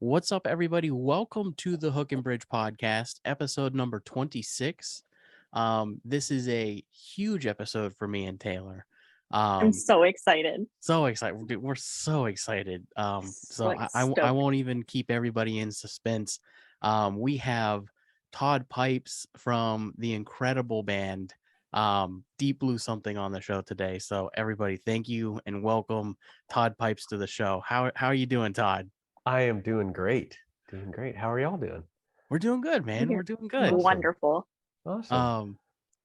What's up, everybody? Welcome to the Hook and Bridge podcast, episode number 26. This is a huge episode for me and Taylor. I'm so excited. So excited. Dude, we're so excited. So Like, I stoked. won't even keep everybody in suspense. We have Todd Pipes from the incredible band Deep Blue Something on the show today. So everybody, thank you and welcome Todd Pipes to the show. How are you doing, Todd? I am doing great. Doing great. How are y'all doing? We're doing good, man. We're doing good. Awesome. Wonderful. Awesome.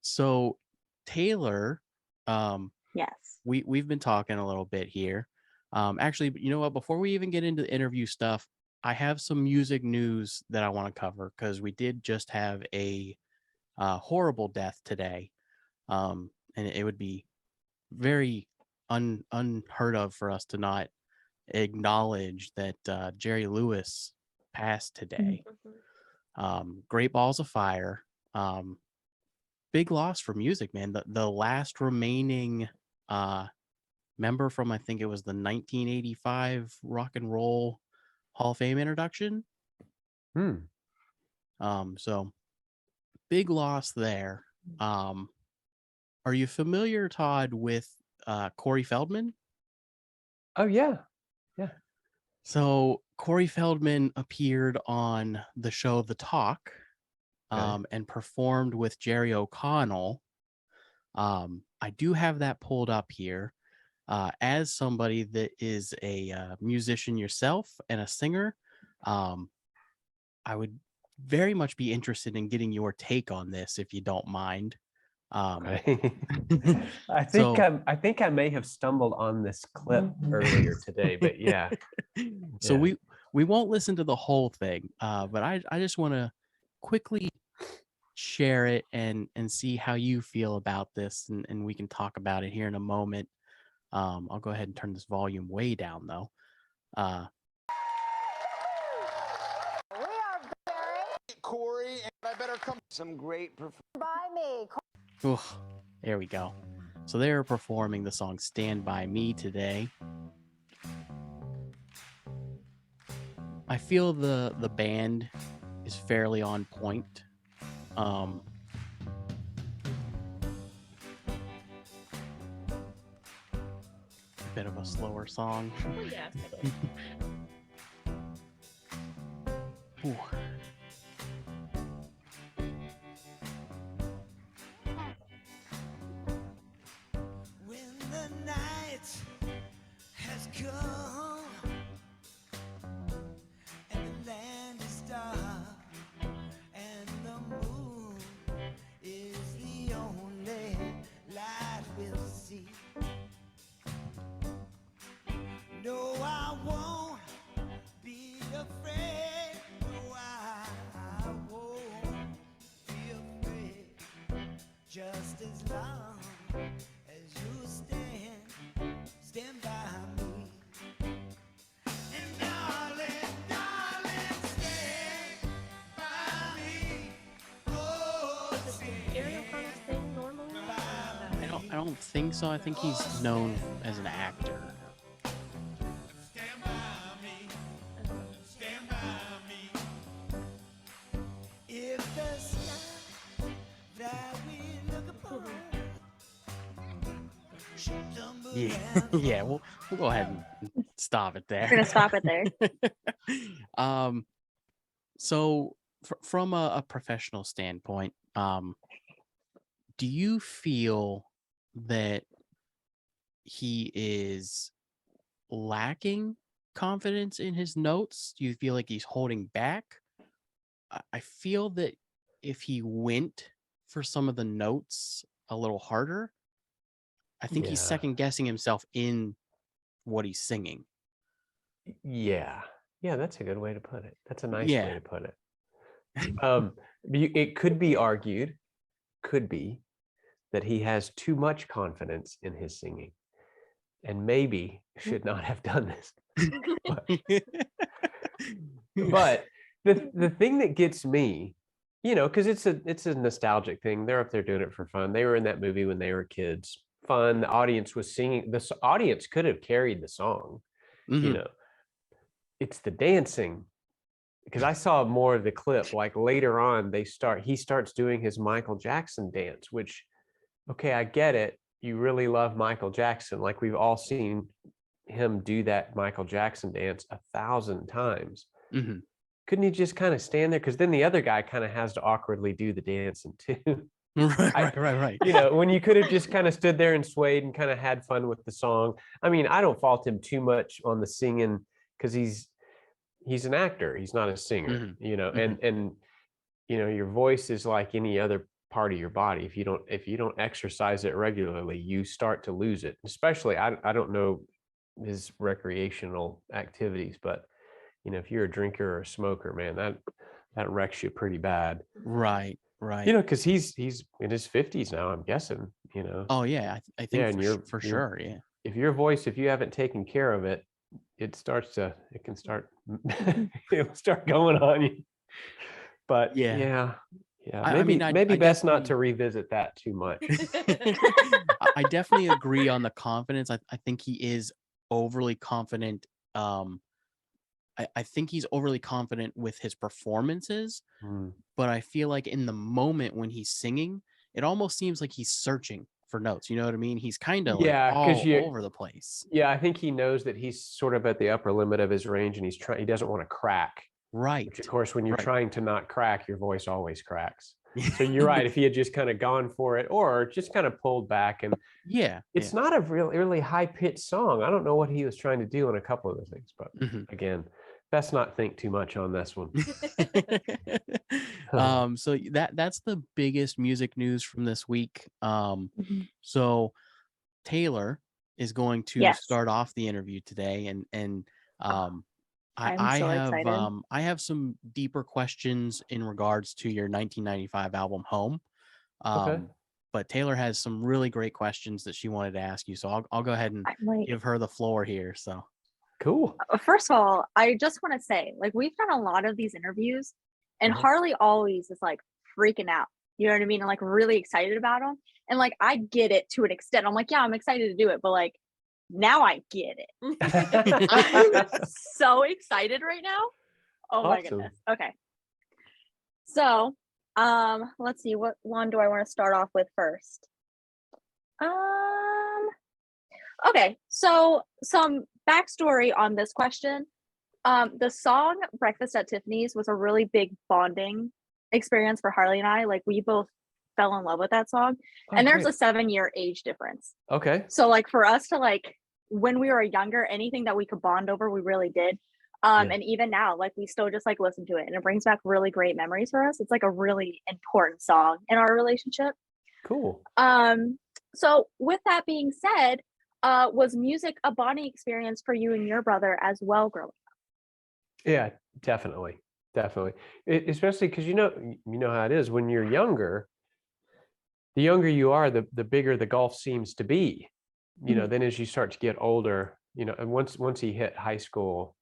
So Taylor, Yes. we've been talking a little bit here. Actually, you know what? Before we even get into the interview stuff, I have some music news that I want to cover because we did just have a horrible death today, and it would be very unheard of for us to not acknowledge that Jerry Lewis passed today. Great Balls of Fire. Big loss for music, man. The last remaining member from, I think it was the 1985 Rock and Roll Hall of Fame introduction. So big loss there. Are you familiar, Todd, with Corey Feldman? Oh yeah. So Corey Feldman appeared on the show The Talk and performed with Jerry O'Connell. I do have that pulled up here. As somebody that is a musician yourself and a singer, I would very much be interested in getting your take on this, if you don't mind. I think I may have stumbled on this clip earlier today, but yeah. So we won't listen to the whole thing, but I just want to quickly share it and see how you feel about this, and we can talk about it here in a moment. I'll go ahead and turn this volume way down though. We are Corey, and I better come. Some great performance by me. Ooh, there we go. So they're performing the song Stand By Me today. I feel the band is fairly on point. A bit of a slower song. Ooh. Just as long as you stand by me. And darling, stand by me. Oh, stand I don't think so. I think he's known as an actor. Stand by me. Stand by me. If the sky that we look upon should tumble down. Yeah, we'll go ahead and stop it there. We're gonna stop it there. So from a professional standpoint, do you feel that he is lacking confidence in his notes? Do you feel like he's holding back? I feel that if he went for some of the notes a little harder, I think he's second guessing himself in what he's singing. Yeah, that's a good way to put it. That's a nice Yeah. way to put it. It could be argued, that he has too much confidence in his singing and maybe should not have done this. But the thing that gets me, because it's a nostalgic thing. They're up there doing it for fun. They were in that movie when they were kids. Fun. The audience was singing. The audience could have carried the song. Mhm. It's the dancing because I saw more of the clip, like later on, he starts doing his Michael Jackson dance, which, okay, I get it. You really love Michael Jackson. Like we've all seen him do that Michael Jackson dance 1,000 times. Mhm. Couldn't he just kind of stand there? Because then the other guy kind of has to awkwardly do the dancing too. Right. You know, when you could have just kind of stood there and swayed and kind of had fun with the song. I mean, I don't fault him too much on the singing because he's an actor. He's not a singer, Mhm. you know, Mhm. and you know, your voice is like any other part of your body. If you don't exercise it regularly, you start to lose it. Especially, I don't know his recreational activities, but you know, if you're a drinker or a smoker, man, that wrecks you pretty bad. Right. You know, because he's in his 50s now, I'm guessing. You know, Oh yeah, I yeah, think and for sure. Yeah. if your voice, if you haven't taken care of it, it can start it'll start going on you. But Yeah. yeah, I mean, maybe I best not to definitely revisit that too much. I definitely agree on the confidence. I think he is overly confident. I think he's overly confident with his performances, Mm. but I feel like in the moment when he's singing, it almost seems like he's searching for notes. You know what I mean? He's kind of like Yeah, because all over the place. yeah, I think he knows that he's sort of at the upper limit of his range, and he doesn't want to crack. Right. Which, of course, when you're Right. trying to not crack, your voice always cracks. So you're right. If he had just kind of gone for it, or just kind of pulled back, and Yeah. it's not a really high pitched song. I don't know what he was trying to do on a couple of the things, but Mhm. again, best not think too much on this one. So that's the biggest music news from this week. Mhm. So Taylor is going to Yes. start off the interview today, and I'm so excited. I have some deeper questions in regards to your 1995 album Home. Okay. But Taylor has some really great questions that she wanted to ask you, so I'll go ahead and I'm like, give her the floor here. So Cool. first of all, I just want to say, like, we've done a lot of these interviews, and Uh-huh. Harley always is like freaking out. You know what I mean? And like really excited about them. And like, I get it to an extent. I'm like, yeah, I'm excited to do it, but like, now I get it. I'm so excited right now. Oh my Awesome. goodness. Okay. So, let's see, what one do I want to start off with first? Okay, so some backstory on this question. The song Breakfast at Tiffany's was a really big bonding experience for Harley and I. Like we both fell in love with that song. Oh, And there's great. a 7-year age difference. Okay. So like for us to like when we were younger, anything that we could bond over, we really did. Yeah. And even now, like we still just like listen to it and it brings back really great memories for us. It's like a really important song in our relationship. Cool. So with that being said, was music a bonding experience for you and your brother as well growing up? Yeah, definitely. Especially because you know how it is when you're younger. The younger you are, the bigger the gulf seems to be. You know, then as you start to get older, you know, and once he hit high school,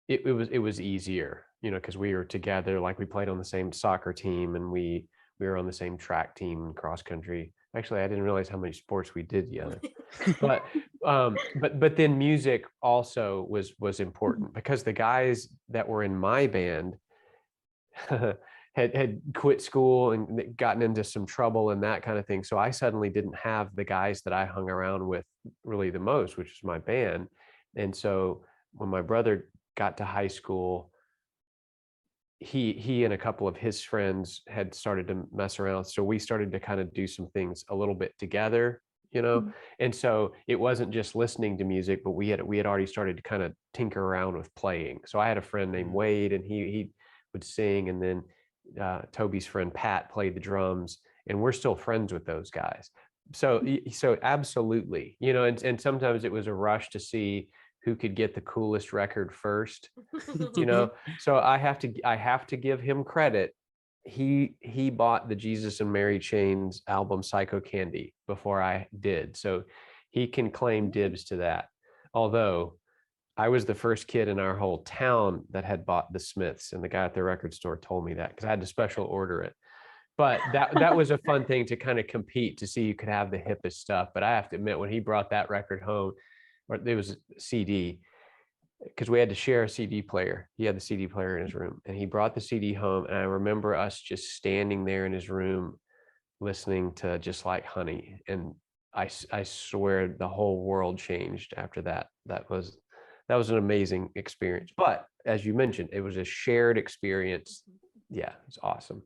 it was easier, you know, because we were together. Like we played on the same soccer team, and we were on the same track team, cross country. Actually, I didn't realize how many sports we did together. But then music also was important because the guys that were in my band had quit school and gotten into some trouble and that kind of thing. So I suddenly didn't have the guys that I hung around with really the most, which is my band. And so when my brother got to high school, he and a couple of his friends had started to mess around. So we started to kind of do some things a little bit together, you know? And so it wasn't just listening to music, but we had already started to kind of tinker around with playing. So I had a friend named Wade, and he would sing, and then Toby's friend Pat played the drums, and we're still friends with those guys. So absolutely, you know, and sometimes it was a rush to see who could get the coolest record first, you know. So I have to give him credit. He bought the Jesus and Mary Chain's album Psycho Candy before I did, so he can claim dibs to that. Although I was the first kid in our whole town that had bought the Smiths, and the guy at the record store told me that because I had to special order it. But that was a fun thing to kind of compete to see you could have the hippest stuff. But I have to admit, when he brought that record home, or it was a CD, because we had to share a CD player. He had the CD player in his room, and he brought the CD home. And I remember us just standing there in his room, listening to Just Like Honey. And I swear the whole world changed after that. That was an amazing experience. But as you mentioned, it was a shared experience. Yeah, it's awesome.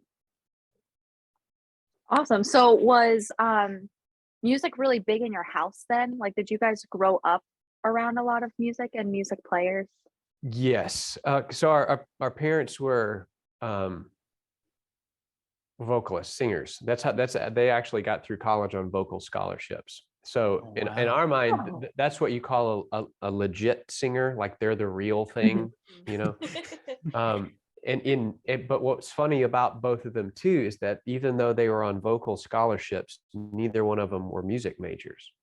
Awesome. So was music really big in your house then? Like, did you guys grow up around a lot of music and music players? Yes. So our parents were vocalists, singers. They actually got through college on vocal scholarships. So Oh, in wow. our mind, Oh. that's what you call a legit singer, like they're the real thing, you know. But what's funny about both of them too is that even though they were on vocal scholarships, neither one of them were music majors.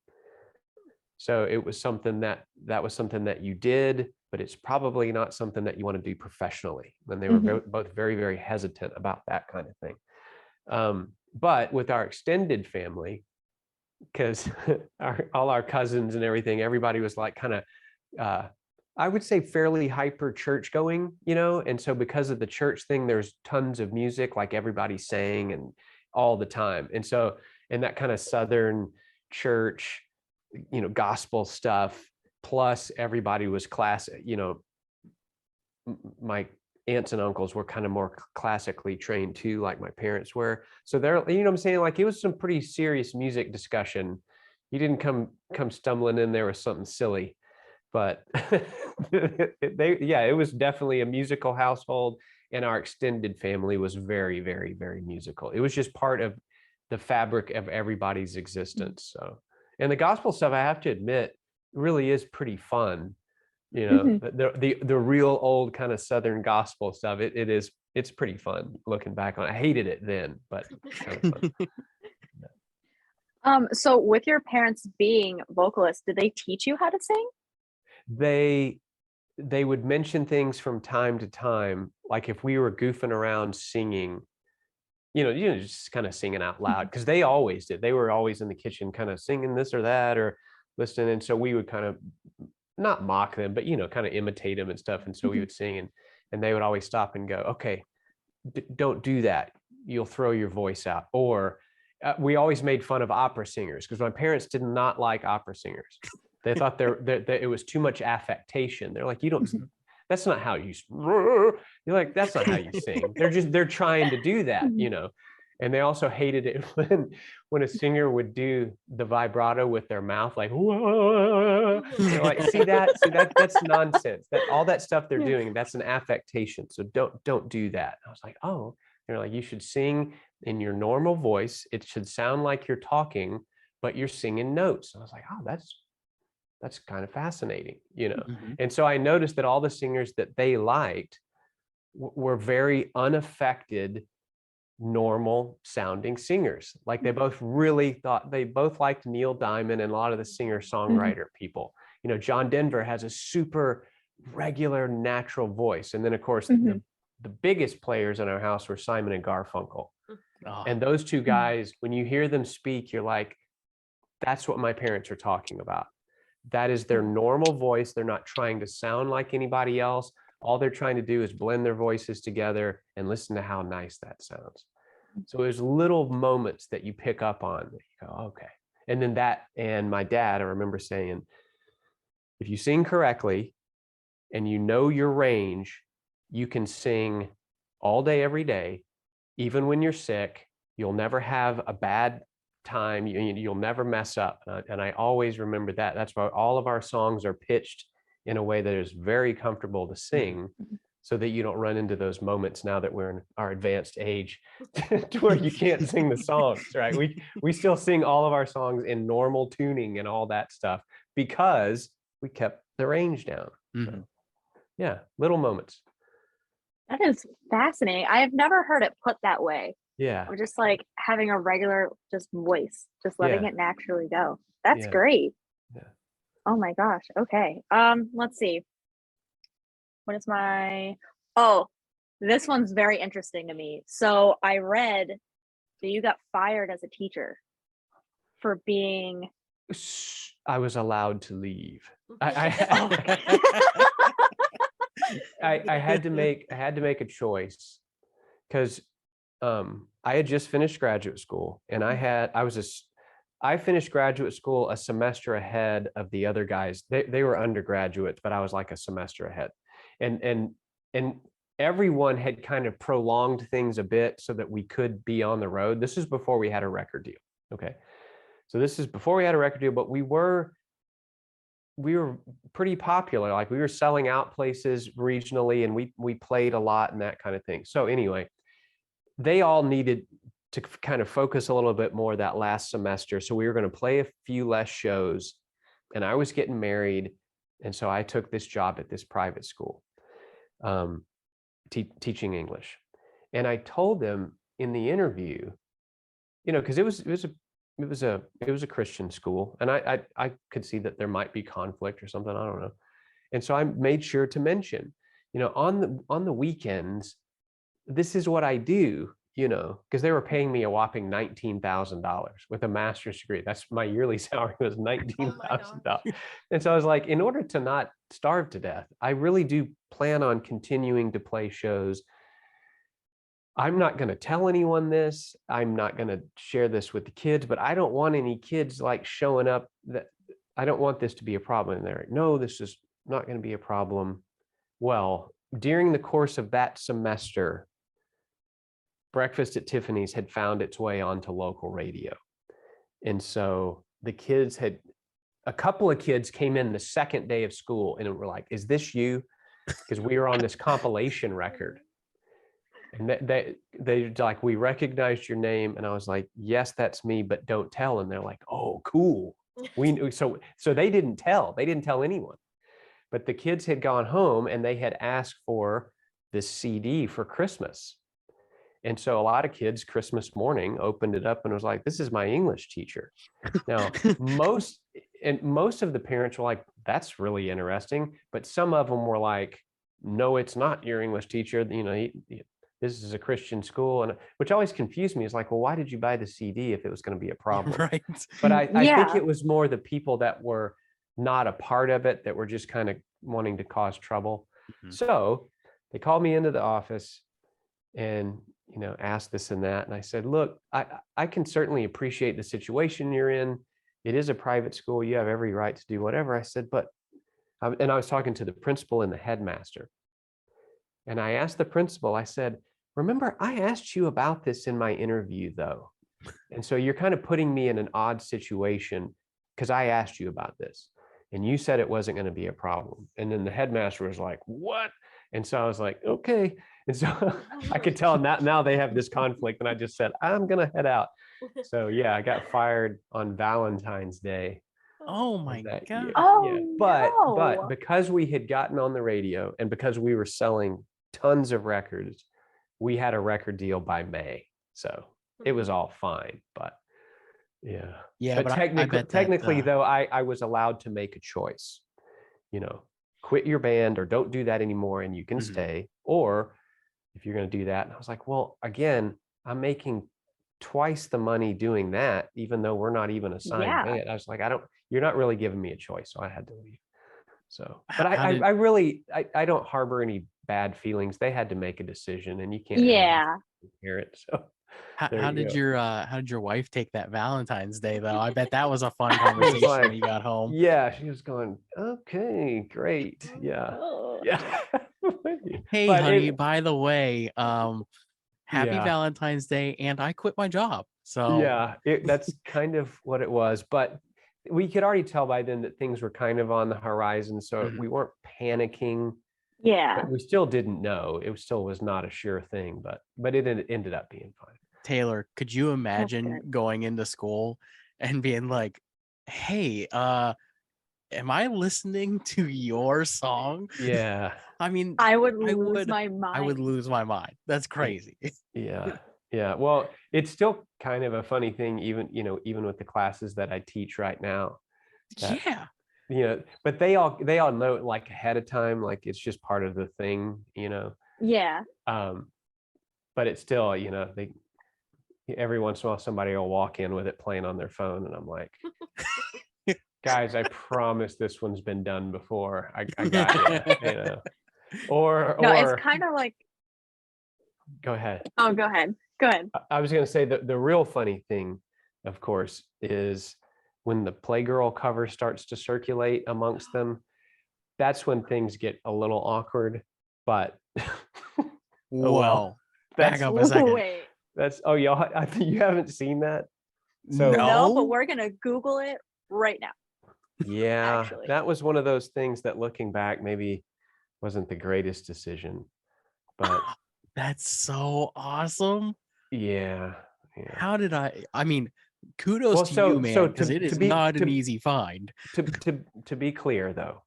So it was something that was something that you did, but it's probably not something that you want to do professionally. And they were both very, very hesitant about that kind of thing. But with our extended family, because all our cousins and everything, everybody was like kind of, I would say fairly hyper church going, you know? And so because of the church thing, there's tons of music, like everybody sang and all the time. And so in that kind of Southern church, you know, gospel stuff, plus everybody was classic, you know, my aunts and uncles were kind of more classically trained too, like my parents were. So they're, you know what I'm saying? Like it was some pretty serious music discussion. You didn't come stumbling in there with something silly, but it was definitely a musical household, and our extended family was very, very, very musical. It was just part of the fabric of everybody's existence. So, and the gospel stuff, I have to admit, really is pretty fun. You know, the real old kind of Southern gospel stuff. It's pretty fun looking back on it. I hated it then, but it's kind of fun. So with your parents being vocalists, did they teach you how to sing? They would mention things from time to time, like if we were goofing around singing, you know, just kind of singing out loud, because they always did. They were always in the kitchen kind of singing this or that or listening. And so we would kind of not mock them, but, you know, kind of imitate them and stuff. And so we would sing, and they would always stop and go, okay, don't do that. You'll throw your voice out. Or we always made fun of opera singers, because my parents did not like opera singers. They thought it was too much affectation. They're like, you don't, that's not how you, you're like, that's not how you sing. They're trying to do that, you know. And they also hated it when a singer would do the vibrato with their mouth, like, whoa. They're like, see that's nonsense. That all that stuff they're doing, that's an affectation. So don't do that. I was like, oh, they're like, you should sing in your normal voice. It should sound like you're talking, but you're singing notes. And I was like, oh, that's kind of fascinating, you know. And so I noticed that all the singers that they liked were very unaffected, normal sounding singers. Like they both liked Neil Diamond and a lot of the singer songwriter people. You know, John Denver has a super regular, natural voice. And then of course, the biggest players in our house were Simon and Garfunkel. And those two guys, when you hear them speak, you're like, that's what my parents are talking about. That is their normal voice. They're not trying to sound like anybody else. All they're trying to do is blend their voices together and listen to how nice that sounds. So there's little moments that you pick up on that you go, okay. And then and my dad, I remember saying, if you sing correctly and you know your range, you can sing all day, every day, even when you're sick. You'll never have a bad time. You'll never mess up. And I always remember that. That's why all of our songs are pitched in a way that is very comfortable to sing, so that you don't run into those moments now that we're in our advanced age to where you can't sing the songs, right? We still sing all of our songs in normal tuning and all that stuff because we kept the range down. So, yeah, little moments. That is fascinating. I have never heard it put that way. Yeah. Or just like having a regular just voice, just letting it naturally go. That's great. Yeah. Oh my gosh. Okay. Let's see. What is this one's very interesting to me. So I read that you got fired as a teacher for being I was allowed to leave. I had to make a choice because I had just finished graduate school, and I finished graduate school a semester ahead of the other guys. They were undergraduates, but I was like a semester ahead. And everyone had kind of prolonged things a bit so that we could be on the road. This is before we had a record deal. Okay. So this is before we had a record deal, but we were pretty popular. Like we were selling out places regionally, and we played a lot and that kind of thing. So anyway, they all needed to kind of focus a little bit more that last semester. So we were going to play a few less shows, and I was getting married. And so I took this job at this private school, teaching English. And I told them in the interview, because it was a Christian school, and I could see that there might be conflict or something. I don't know. And so I made sure to mention, on the weekends, this is what I do, because they were paying me a whopping $19,000 with a master's degree. That's my yearly salary was $19,000. And so I was like, in order to not starve to death, I really do plan on continuing to play shows. I'm not going to tell anyone this. I'm not going to share this with the kids, but I don't want any kids like showing up that I don't want this to be a problem. And they're like, no, this is not going to be a problem. Well, during the course of that semester, Breakfast at Tiffany's had found its way onto local radio. And so a couple of kids came in the second day of school and were like, is this you? Because we were on this compilation record. And they like, we recognized your name. And I was like, yes, that's me, but don't tell. And they're like, oh, cool. We knew. So they didn't tell anyone, but the kids had gone home and they had asked for this CD for Christmas. And so a lot of kids Christmas morning opened it up and was like, this is my English teacher. Now, most of the parents were like, that's really interesting. But some of them were like, no, it's not your English teacher. This is a Christian school. And which always confused me. It's like, well, why did you buy the CD if it was going to be a problem? Right. But I think it was more the people that were not a part of it that were just kind of wanting to cause trouble. Mm-hmm. So they called me into the office and asked this and that. And I said, look, I can certainly appreciate the situation you're in. It is a private school. You have every right to do whatever. I said, and I was talking to the principal and the headmaster. And I asked the principal, I said, remember, I asked you about this in my interview though. And so you're kind of putting me in an odd situation because I asked you about this and you said it wasn't going to be a problem. And then the headmaster was like, what? And so I was like, okay. And so I could tell now they have this conflict. And I just said, I'm going to head out. So yeah, I got fired on Valentine's Day. Oh my God. Year. Oh, yeah. no. But because we had gotten on the radio and because we were selling tons of records, we had a record deal by May. So it was all fine. But yeah. Yeah. But technically though, I was allowed to make a choice, quit your band or don't do that anymore and you can stay. Or if you're going to do that. And I was like, well, again, I'm making twice the money doing that, even though we're not even a signed band. I was like, you're not really giving me a choice. So I had to leave. So, but I don't harbor any bad feelings. They had to make a decision and you can't hear it. So how did your wife take that Valentine's Day though? I bet that was a fun conversation when you got home. Yeah. She was going, okay, great. Yeah. Yeah. Hey, honey, by the way, happy Valentine's Day, and I quit my job. So yeah, that's kind of what it was. But we could already tell by then that things were kind of on the horizon. So we weren't panicking. Yeah. But we still didn't know. It still was not a sure thing, but it ended up being fine. Taylor, could you imagine going into school and being like, hey, am I listening to your song? Yeah. I mean, I would lose my mind. I would lose my mind. That's crazy. Yeah. Yeah. Well, it's still kind of a funny thing, even with the classes that I teach right now. But they all know it like ahead of time, like it's just part of the thing, Yeah. But it's still, every once in a while somebody will walk in with it playing on their phone and I'm like, guys, I promise this one's been done before. I got it. No, it's kind of like. Go ahead. Oh, go ahead. Go ahead. I was going to say that the real funny thing, of course, is when the Playgirl cover starts to circulate amongst them. That's when things get a little awkward. But Whoa. That's Back up a second. Wait. Y'all. I think you haven't seen that. So No, but we're gonna Google it right now. Yeah, Actually. that was one of those things that, looking back, maybe wasn't the greatest decision. But that's so awesome. Yeah. How did I mean, kudos to you, man, because it is not an easy find. To be clear, though,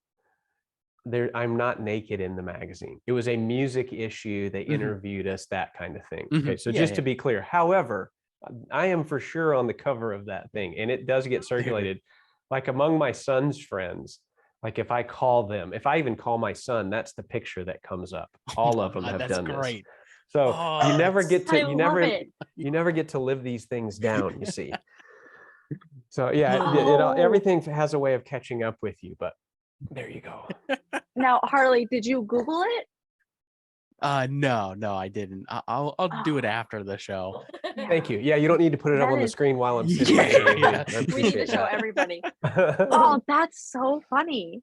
I'm not naked in the magazine. It was a music issue. They interviewed us, that kind of thing. Okay, so just to be clear, however, I am for sure on the cover of that thing, and it does get circulated. Like among my son's friends, like if I call them, if I even call my son, that's the picture that comes up. All of them have done this. So you never get to you never get to live these things down, you see. So yeah, everything has a way of catching up with you, but there you go. Now, Harley, did you Google it? No, I didn't. I'll do it after the show. Thank you. Yeah, you don't need to put it up on the screen while I'm sitting here. We need to show everybody. Oh, that's so funny.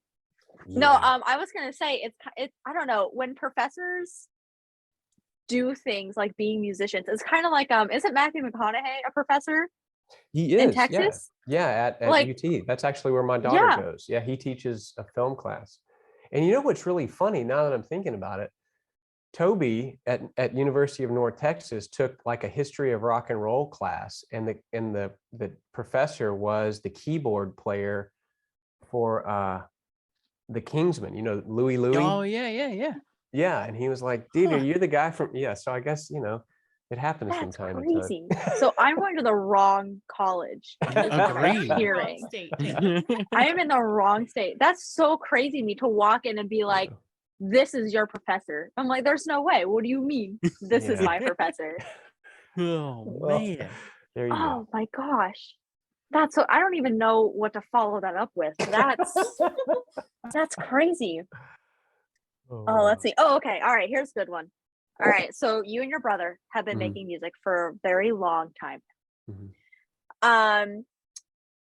No, I was gonna say it's I don't know, when professors do things like being musicians, it's kind of like isn't Matthew McConaughey a professor? He is in Texas. Yeah, at like, UT. That's actually where my daughter goes. Yeah, he teaches a film class. And you know what's really funny now that I'm thinking about it? Toby at University of North Texas took like a history of rock and roll class, and the professor was the keyboard player for the Kingsmen, you know, Louie. Oh yeah. Yeah, and he was like, dude, are you the guy from so I guess, you know, it happens from time crazy. to time. So I'm going to the wrong college. Agreed. I am in the wrong state. That's so crazy to me to walk in and be like, this is your professor. I'm like, there's no way. What do you mean? This is my professor. Oh man. There you go. My gosh. That's so I don't even know what to follow that up with. That's crazy. Oh, let's see. Oh, okay. All right. Here's a good one. All right. So you and your brother have been making music for a very long time.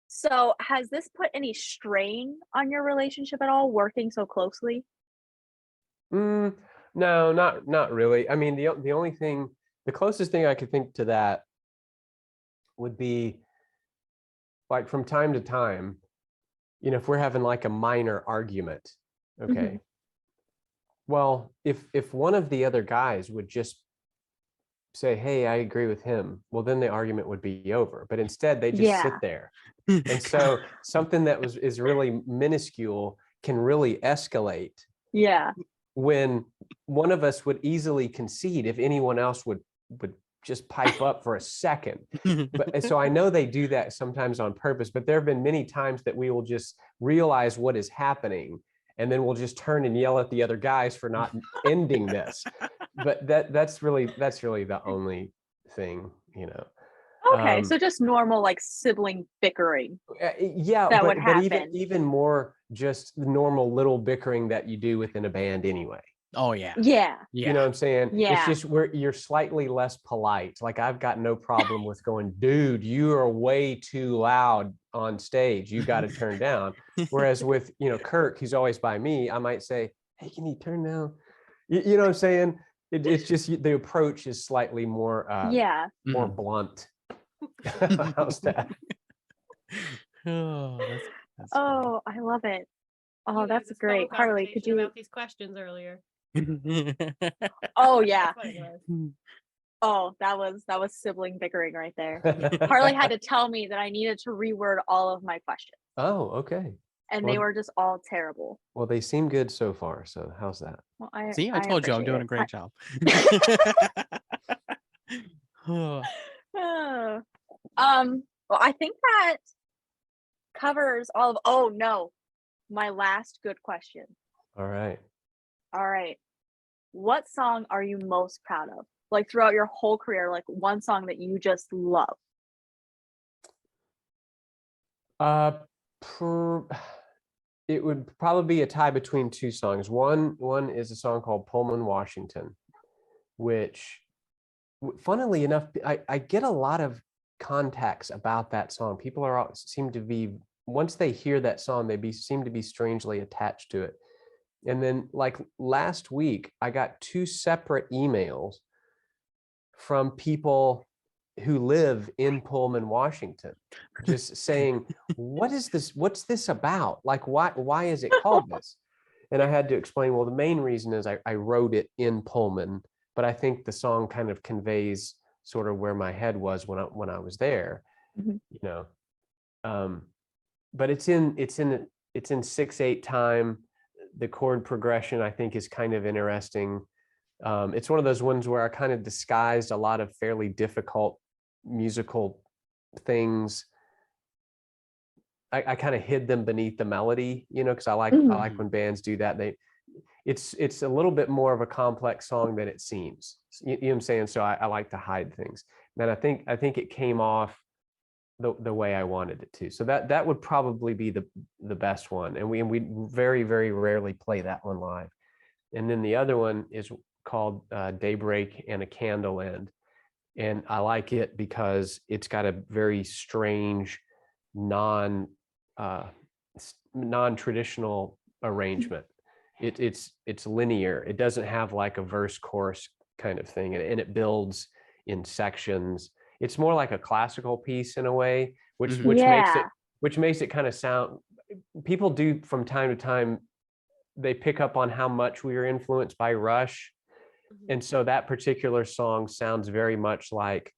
So has this put any strain on your relationship at all, working so closely? No, not really. I mean, the only thing, the closest thing I could think to that would be like from time to time, you know, if we're having like a minor argument, okay. Well, if one of the other guys would just say, hey, I agree with him, well, then the argument would be over. But instead they just sit there. And so something that is really minuscule can really escalate. Yeah. When one of us would easily concede if anyone else would just pipe up for a second. But so I know they do that sometimes on purpose, but there have been many times that we will just realize what is happening, and then we'll just turn and yell at the other guys for not ending this. But that's really the only thing, you know. Okay, so just normal like sibling bickering. Yeah, that but, would happen. Even more just the normal little bickering that you do within a band anyway. Oh yeah. You know what I'm saying? Yeah. It's just where you're slightly less polite. Like I've got no problem with going, dude, you are way too loud on stage. You got to turn down. Whereas with, you know, Kirk, who's always by me, I might say, hey, can you turn down? You know what I'm saying? It's just the approach is slightly more more blunt. How's that? That's I love it. Oh, that's great. Harley, could you about these questions earlier? Oh yeah. Oh, that was sibling bickering right there. Harley had to tell me that I needed to reword all of my questions. Oh, okay. And they were just all terrible. Well, they seem good so far. So how's that? Well, I told you I'm doing a great job. Well, I think that covers all of. Oh no, my last good question. All right. What song are you most proud of? Like throughout your whole career, like one song that you just love. it would probably be a tie between two songs. One is a song called Pullman, Washington, which, funnily enough, I get a lot of contacts about that song. People seem to be, once they hear that song, seem to be strangely attached to it. And then like last week, I got 2 separate emails from people who live in Pullman, Washington, just saying, what is this? What's this about? Like, why is it called this? And I had to explain, well, the main reason is I wrote it in Pullman, but I think the song kind of conveys sort of where my head was when I was there, Mhm. you know. But it's in 6/8 time. The chord progression, I think, is kind of interesting. It's one of those ones where I kind of disguised a lot of fairly difficult musical things. I kind of hid them beneath the melody, you know, because I like when bands do that. It's a little bit more of a complex song than it seems. You know what I'm saying? So I like to hide things. And I think it came off the way I wanted it to. So that would probably be the best one. And we very, very rarely play that one live. And then the other one is called Daybreak and a Candle End. And I like it because it's got a very strange, non-traditional arrangement. It's linear. It doesn't have like a verse chorus kind of thing, and it builds in sections. It's more like a classical piece in a way, which makes it kind of sound. People do from time to time, they pick up on how much we are influenced by Rush. And so that particular song sounds very much like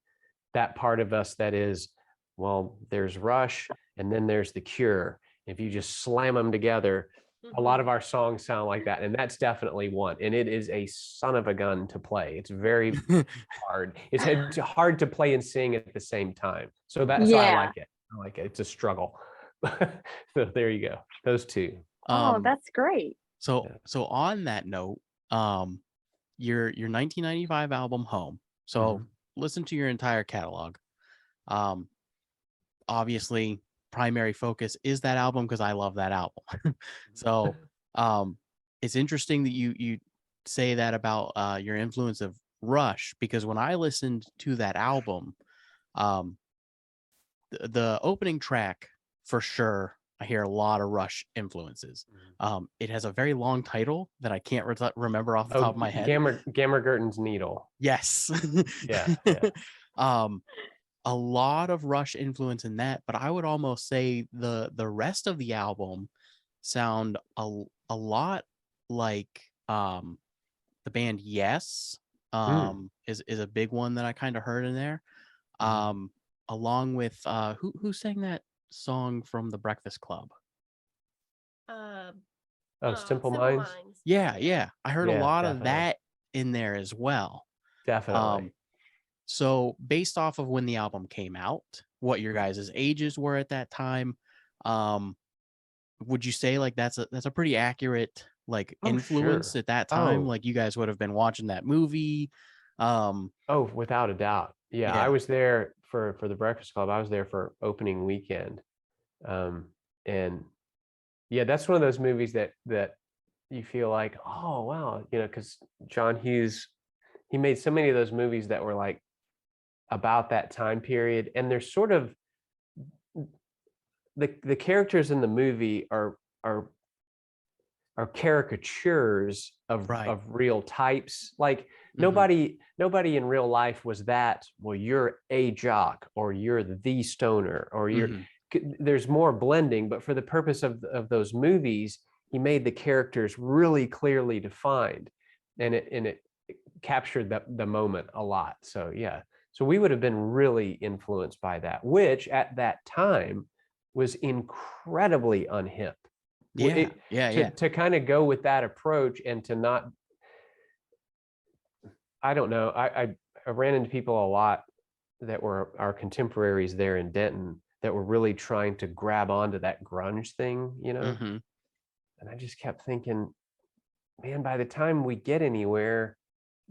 that part of us that is, well, there's Rush and then there's The Cure. If you just slam them together, a lot of our songs sound like that. And that's definitely one. And it is a son of a gun to play. It's very hard. It's hard to play and sing at the same time. So I like it. I like it. It's a struggle. So there you go. Those 2. Oh, that's great. So on that note, your 1995 album Home. So listen to your entire catalog. Obviously primary focus is that album because I love that album. So it's interesting that you say that about your influence of Rush, because when I listened to that album, the opening track, for sure, I hear a lot of Rush influences. It has a very long title that I can't remember off the top of my head. Gammergurten's Needle. Yes. Yeah. A lot of Rush influence in that, but I would almost say the rest of the album sound a lot like the band Yes. Is a big one that I kind of heard in there. Along with who sang that song from the Breakfast Club? Simple Minds. Yeah. I heard a lot of that in there as well. Definitely. So based off of when the album came out, what your guys' ages were at that time, would you say like that's a pretty accurate like influence at that time? Like you guys would have been watching that movie. Without a doubt. Yeah. I was there for the Breakfast Club. I was there for opening weekend. And yeah, that's one of those movies that you feel like, oh wow, you know, because John Hughes, he made so many of those movies that were like about that time period, and they're sort of the characters in the movie are caricatures of real types. Like nobody in real life was that, well, you're a jock or you're the stoner or you're there's more blending, but for the purpose of those movies, he made the characters really clearly defined, and it captured the moment a lot. So yeah, so we would have been really influenced by that, which at that time was incredibly unhip. To kind of go with that approach and to not, I don't know, I ran into people a lot that were our contemporaries there in Denton that were really trying to grab onto that grunge thing, you know. And I just kept thinking, man, by the time we get anywhere,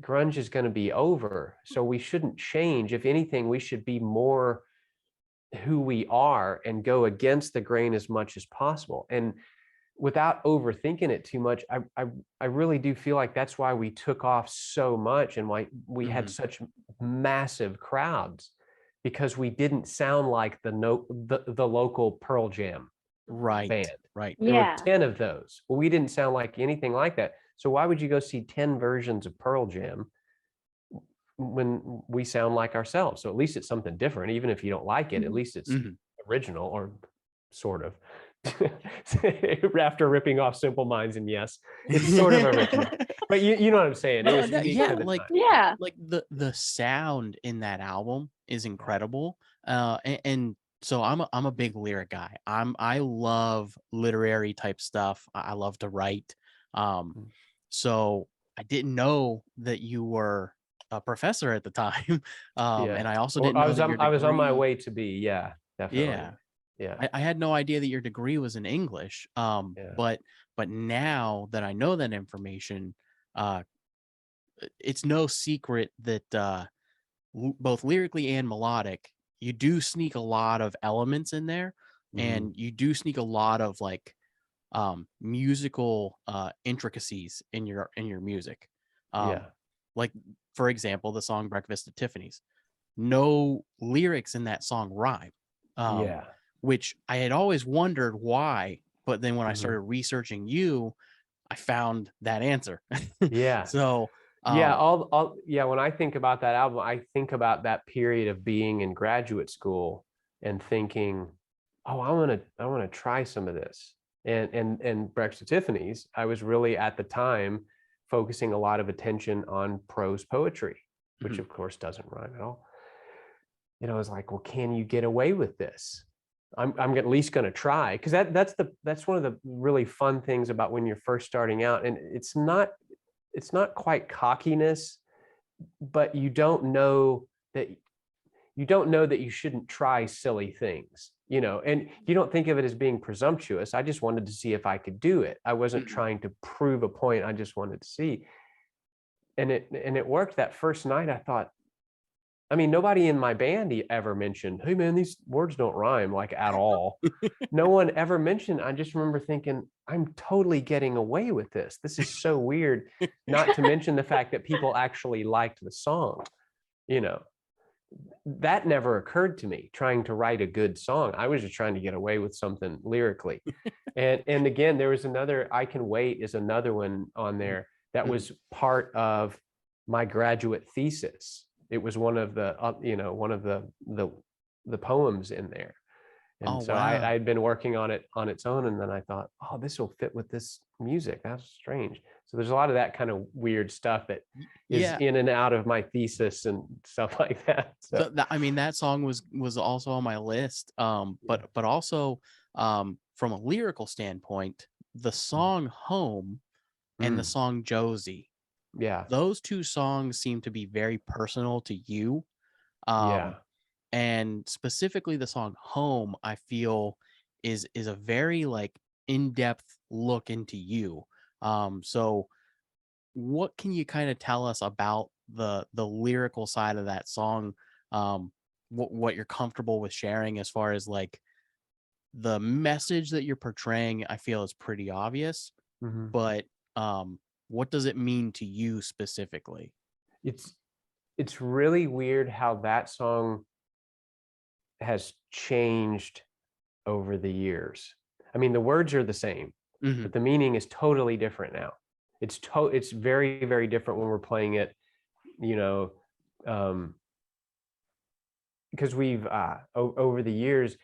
grunge is going to be over. So we shouldn't change. If anything, we should be more who we are and go against the grain as much as possible. And without overthinking it too much, I really do feel like that's why we took off so much and why we had such massive crowds, because we didn't sound like the local Pearl Jam band. Right. There were Yeah. 10 of those. Well, we didn't sound like anything like that. So why would you go see 10 versions of Pearl Jam when we sound like ourselves? So at least it's something different. Even if you don't like it, at least it's original, or sort of. After ripping off Simple Minds, and yes, it's sort of original. But you know what I'm saying? It was unique to the time. Yeah. Like the sound in that album is incredible. And so I'm a big lyric guy. I love literary type stuff. I love to write. So I didn't know that you were a professor at the time. And I also didn't know that your I was on my degree- way to be. Yeah, definitely. Yeah. I had no idea that your degree was in English. But now that I know that information, it's no secret that both lyrically and melodic, you do sneak a lot of elements in there, and you do sneak a lot of like musical intricacies in your music. Like for example, the song Breakfast at Tiffany's. No lyrics in that song rhyme. Which I had always wondered why, but then when I started researching you, I found that answer. So when I think about that album, I think about that period of being in graduate school and thinking, oh, I want to try some of this. And Breakfast at Tiffany's, I was really at the time focusing a lot of attention on prose poetry, which of course doesn't rhyme at all. And I was like, well, can you get away with this? I'm at least going to try, because that's one of the really fun things about when you're first starting out. And it's not quite cockiness, but you don't know that you shouldn't try silly things, and you don't think of it as being presumptuous. I just wanted to see if I could do it. I wasn't trying to prove a point. I just wanted to see. And it worked. That first night, I thought, I mean, nobody in my band ever mentioned, hey man, these words don't rhyme, like, at all. No one ever mentioned. I just remember thinking, I'm totally getting away with this. This is so weird. Not to mention the fact that people actually liked the song. That never occurred to me, trying to write a good song. I was just trying to get away with something lyrically. And again, there was another, I Can Wait is another one on there that was part of my graduate thesis. It was one of the the poems in there. And I had been working on it on its own, and then I thought, oh, this will fit with this music. That's strange. So there's a lot of that kind of weird stuff that is in and out of my thesis and stuff like that. So I mean, that song was also on my list. But also from a lyrical standpoint, the song Home and the song Josie. Those two songs seem to be very personal to you. And specifically the song Home, I feel is a very like in-depth look into you. So what can you kind of tell us about the lyrical side of that song? What you're comfortable with sharing as far as like the message that you're portraying, I feel is pretty obvious, but what does it mean to you specifically? It's really weird how that song has changed over the years. I mean, the words are the same, but the meaning is totally different now. It's very, very different when we're playing it, because we've over the years,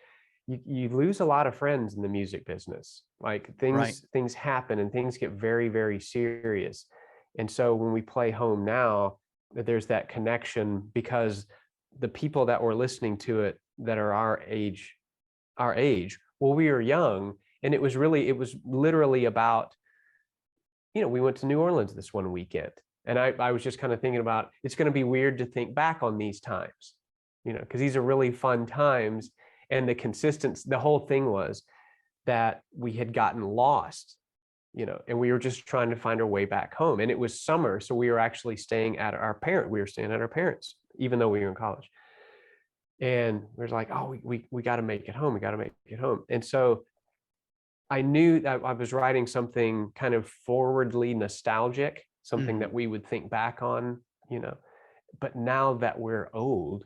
you lose a lot of friends in the music business. Like things happen and things get very, very serious. And so when we play Home now, there's that connection, because the people that were listening to it that are our age, well, we were young, and it was literally about, we went to New Orleans this one weekend, and I was just kind of thinking about, it's going to be weird to think back on these times, because these are really fun times. And the whole thing was that we had gotten lost, and we were just trying to find our way back home. And it was summer, so we were actually staying at our parents, even though we were in college. And we were like, oh, we got to make it home. We got to make it home. And so I knew that I was writing something kind of forwardly nostalgic, something that we would think back on, but now that we're old,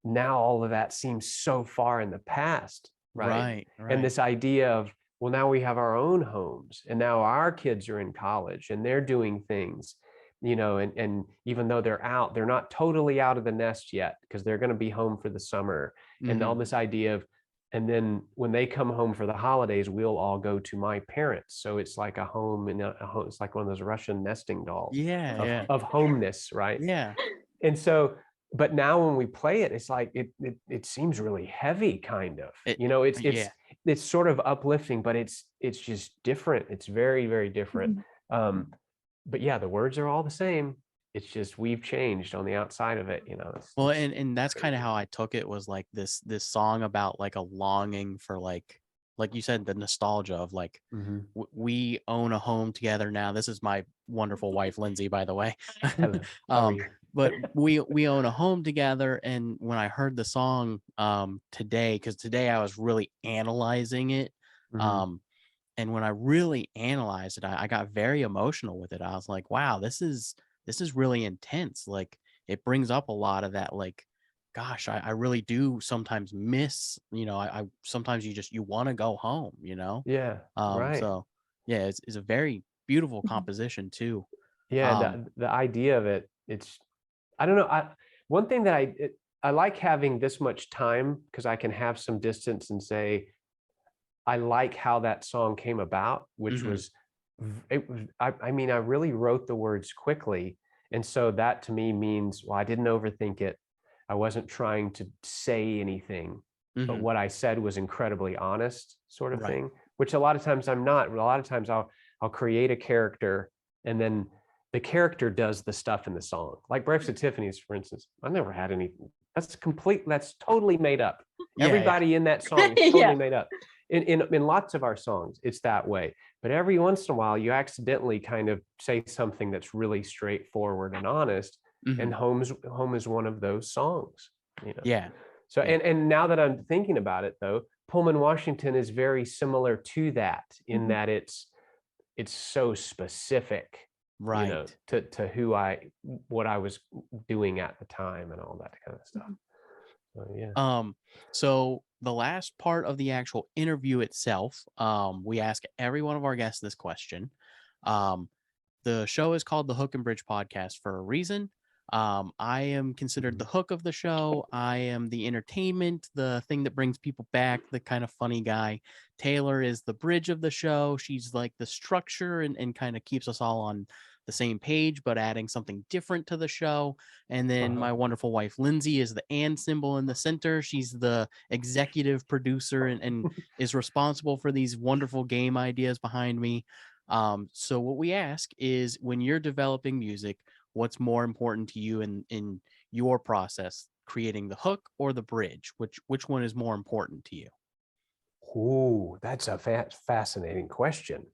now all of that seems so far in the past, right? And this idea of, well, now we have our own homes, and now our kids are in college and they're doing things, and even though they're not totally out of the nest yet, because they're going to be home for the summer, and all this idea of, and then when they come home for the holidays, we'll all go to my parents. So it's like a home, and it's like one of those Russian nesting dolls of homeness, right? Yeah. And so, but now when we play it, it's like it seems really heavy, kind of. It's sort of uplifting, but it's just different. It's very, very different. But yeah, the words are all the same. It's just we've changed on the outside of it, Well, and that's kind of how I took it, was like this song about like a longing for like you said, the nostalgia of like we own a home together now. This is my wonderful wife, Lindsay, by the way. Hello. How are you? But we own a home together. And when I heard the song today, because today I was really analyzing it, and when I really analyzed it, I got very emotional with it. I was like, wow, this is really intense. Like, it brings up a lot of that, like, gosh, I really do sometimes miss, I sometimes you want to go home, Yeah. Right. So yeah, it's a very beautiful composition too. Yeah. The idea of it, I don't know. One thing that I like having this much time, because I can have some distance and say, I like how that song came about, which was, I mean, I really wrote the words quickly. And so that to me means, well, I didn't overthink it. I wasn't trying to say anything, but what I said was incredibly honest, sort of thing, which a lot of times I'm not. A lot of times I'll create a character, and then the character does the stuff in the song. Like Breakfast at Tiffany's, for instance. I never had anything. That's totally made up. Everybody in that song is totally made up. In lots of our songs, it's that way. But every once in a while, you accidentally kind of say something that's really straightforward and honest. And Home is one of those songs. Yeah. So and now that I'm thinking about it, though, Pullman, Washington is very similar to that, in that it's so specific, right, to what I was doing at the time and all that kind of stuff. So, yeah. So the last part of the actual interview itself, we ask every one of our guests this question. The show is called the Hook and Bridge Podcast for a reason. I am considered the hook of the show. I am the entertainment, the thing that brings people back, the kind of funny guy. Taylor is the bridge of the show. She's like the structure and kind of keeps us all on the same page, but adding something different to the show. And then my wonderful wife, Lindsay, is the and symbol in the center. She's the executive producer and is responsible for these wonderful game ideas behind me. So what we ask is, when you're developing music, what's more important to you in your process, creating the hook or the bridge? Which one is more important to you? Ooh, that's a fascinating question.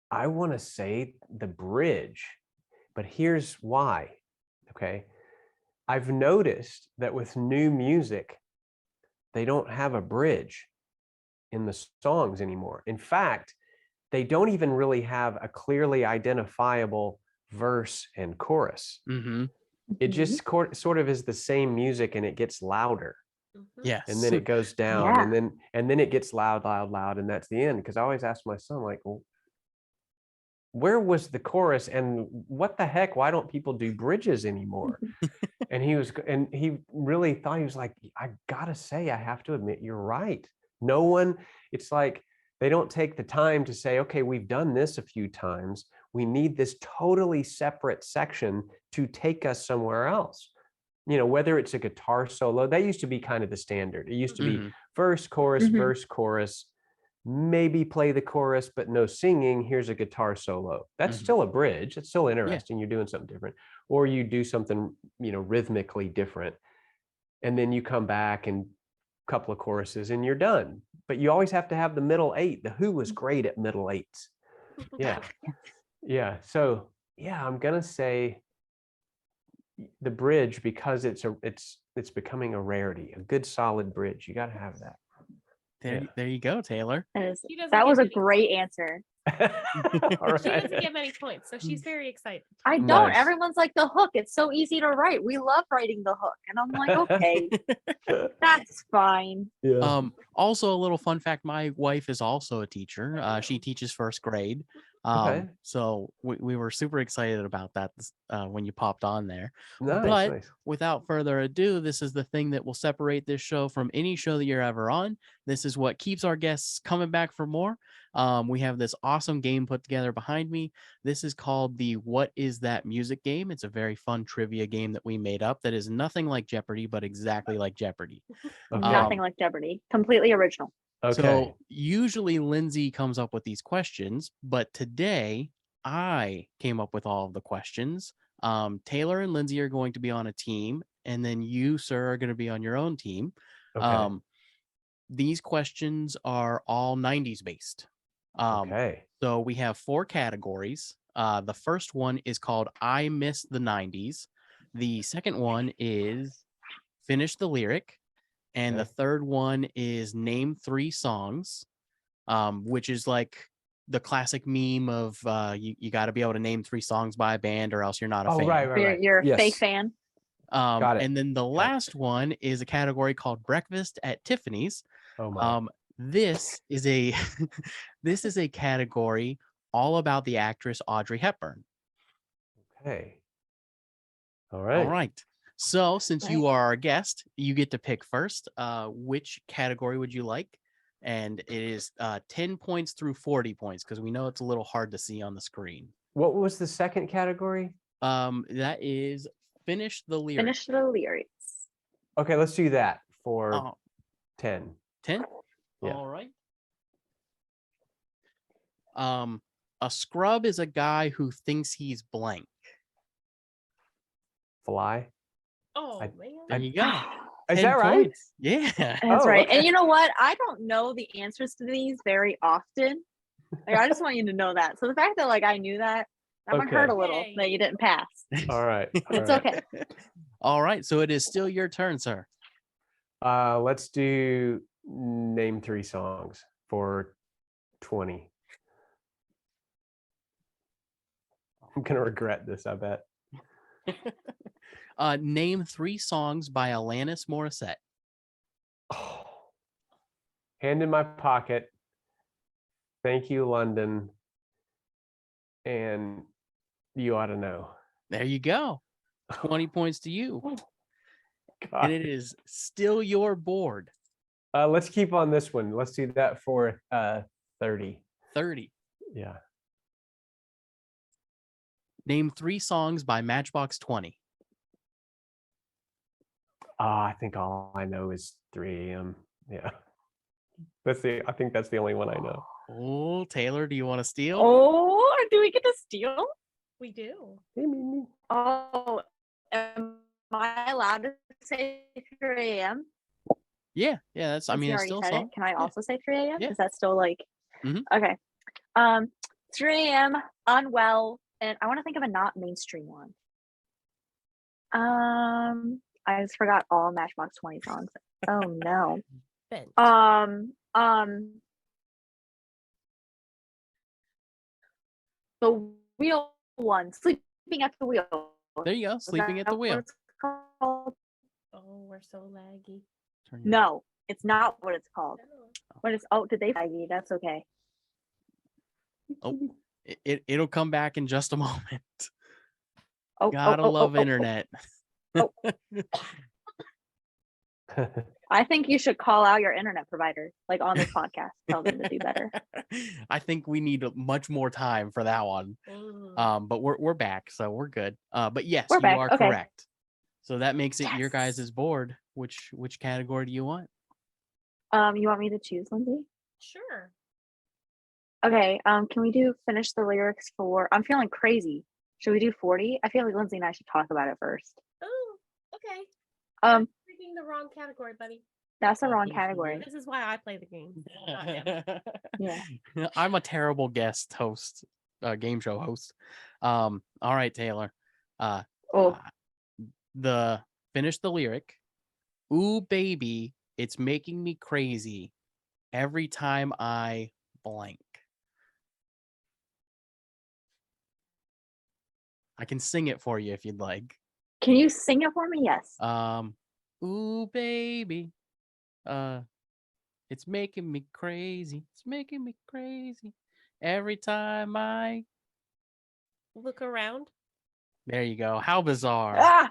I want to say the bridge, but here's why. Okay. I've noticed that with new music, they don't have a bridge in the songs anymore. In fact, they don't even really have a clearly identifiable verse and chorus. It just sort of is the same music, and it gets louder. Yes. And then it goes down, and then it gets loud, and that's the end. Because I always ask my son, like, well, where was the chorus, and what the heck? Why don't people do bridges anymore? And he really thought, he was like, I gotta say, I have to admit, you're right. No one, it's like they don't take the time to say, okay, we've done this a few times. We need this totally separate section to take us somewhere else. Whether it's a guitar solo, that used to be kind of the standard. It used to be verse, chorus, maybe play the chorus, but no singing. Here's a guitar solo. That's still a bridge. It's still interesting. You're doing something different, or you do something, rhythmically different. And then you come back and a couple of choruses and you're done. But you always have to have the middle eight. The Who was great at middle eights. Yeah. Yeah. So yeah, I'm going to say the bridge, because it's becoming a rarity, a good solid bridge. You got to have that. There you go, Taylor. That was a great answer. All right. She doesn't get many points, so she's very excited. I don't. Nice. Everyone's like the hook. It's so easy to write. We love writing the hook. And I'm like, okay, that's fine. Yeah. Also a little fun fact, my wife is also a teacher. She teaches first grade. Okay. So we were super excited about that when you popped on there. Nice, But nice. without further ado, this is the thing that will separate this show from any show that you're ever on. This is what keeps our guests coming back for more. We have this awesome game put together behind me. This is called the What Is That Music game. It's a very fun trivia game that we made up that is nothing like Jeopardy, but exactly like Jeopardy. Okay. Nothing like Jeopardy. Completely original. Okay. So usually Lindsay comes up with these questions, but today I came up with all of the questions. Taylor and Lindsay are going to be on a team, and then you, sir, are going to be on your own team. Okay. These questions are all 90s based. Okay. So we have 4 categories. The first one is called I Miss the 90s. The second one is Finish the Lyric. And Okay. the third one is Name 3 songs, which is like the classic meme of you got to be able to name 3 songs by a band or else you're not a fan. Right. You're a Yes. fake fan. Got it. And then the last one is a category called Breakfast at Tiffany's. Oh my. This is a this is a category all about the actress Audrey Hepburn. Okay. All right. All right. So since you are our guest, you get to pick first. Which category would you like? And it is 10 points through 40 points because we know it's a little hard to see on the screen. What was the second category? That is Finish the Lyric. Finish the lyrics. Okay, let's do that for 10. 10? Yeah. All right. A scrub is a guy who thinks he's blank. Fly. Oh I- man. There you go. Is 10 that right? points. Yeah. That's Oh, right. okay. And you know what? I don't know the answers to these very often. Like, I just want you to know that. So the fact that like I knew that might Okay. hurt a little Yay. that you didn't pass. All right. All It's right. okay. All right. So it is still your turn, sir. Let's do name 3 songs for 20. I'm gonna regret this, I bet. Name 3 songs by Alanis Morissette. Oh. Hand in My Pocket. Thank You, London. And You Ought to Know. There you go. 20 points to you. God. And it is still your board. Let's keep on this one. Let's do that for 30. 30. Yeah. Name 3 songs by Matchbox 20. I think all I know is 3 a.m. Yeah. I think that's the only one I know. Oh, Taylor, do you want to steal? Oh, do we get to steal? We do. Hey, Mimi. Oh, am I allowed to say 3 a.m.? Yeah. That's, I Since mean, you it's already still a said song. it, can I also say 3 a.m.? Yeah. Is that still like Mhm. okay? 3 a.m. Unwell, and I want to think of a not mainstream one. I just forgot all Matchbox 20 songs. Oh no. Bent. The wheel one, sleeping at the wheel. There you go. Is Sleeping at the that what Wheel. it's called? Oh, we're so laggy. Turn your- No, it's not what it's called. No. What is? Oh, did they Maggie? That's okay. It'll come back in just a moment. Oh, Gotta love oh. internet. I think you should call out your internet provider, like on this podcast. Tell them to do better. I think we need much more time for that one. But we're back, so we're good. But yes, We're you back, are okay. correct. So that makes it your Yes. guys' board. Which category do you want? You want me to choose, Lindsay? Sure. Okay. Can we do finish the lyrics for? I'm feeling crazy. Should we do 40? I feel like Lindsay and I should talk about it first. Oh, okay. Um, Picking the wrong category, buddy. that's the Oh, wrong please category. This is why I play the game. Not him. Yeah. I'm a terrible guest host, game show host. All right, Taylor. Oh, Finish the lyric. Ooh, baby, it's making me crazy every time I blank. I can sing it for you if you'd like. Can you sing it for me? Yes. Ooh, baby, it's making me crazy. It's making me crazy every time I. Look around. There you go. How bizarre. Ah,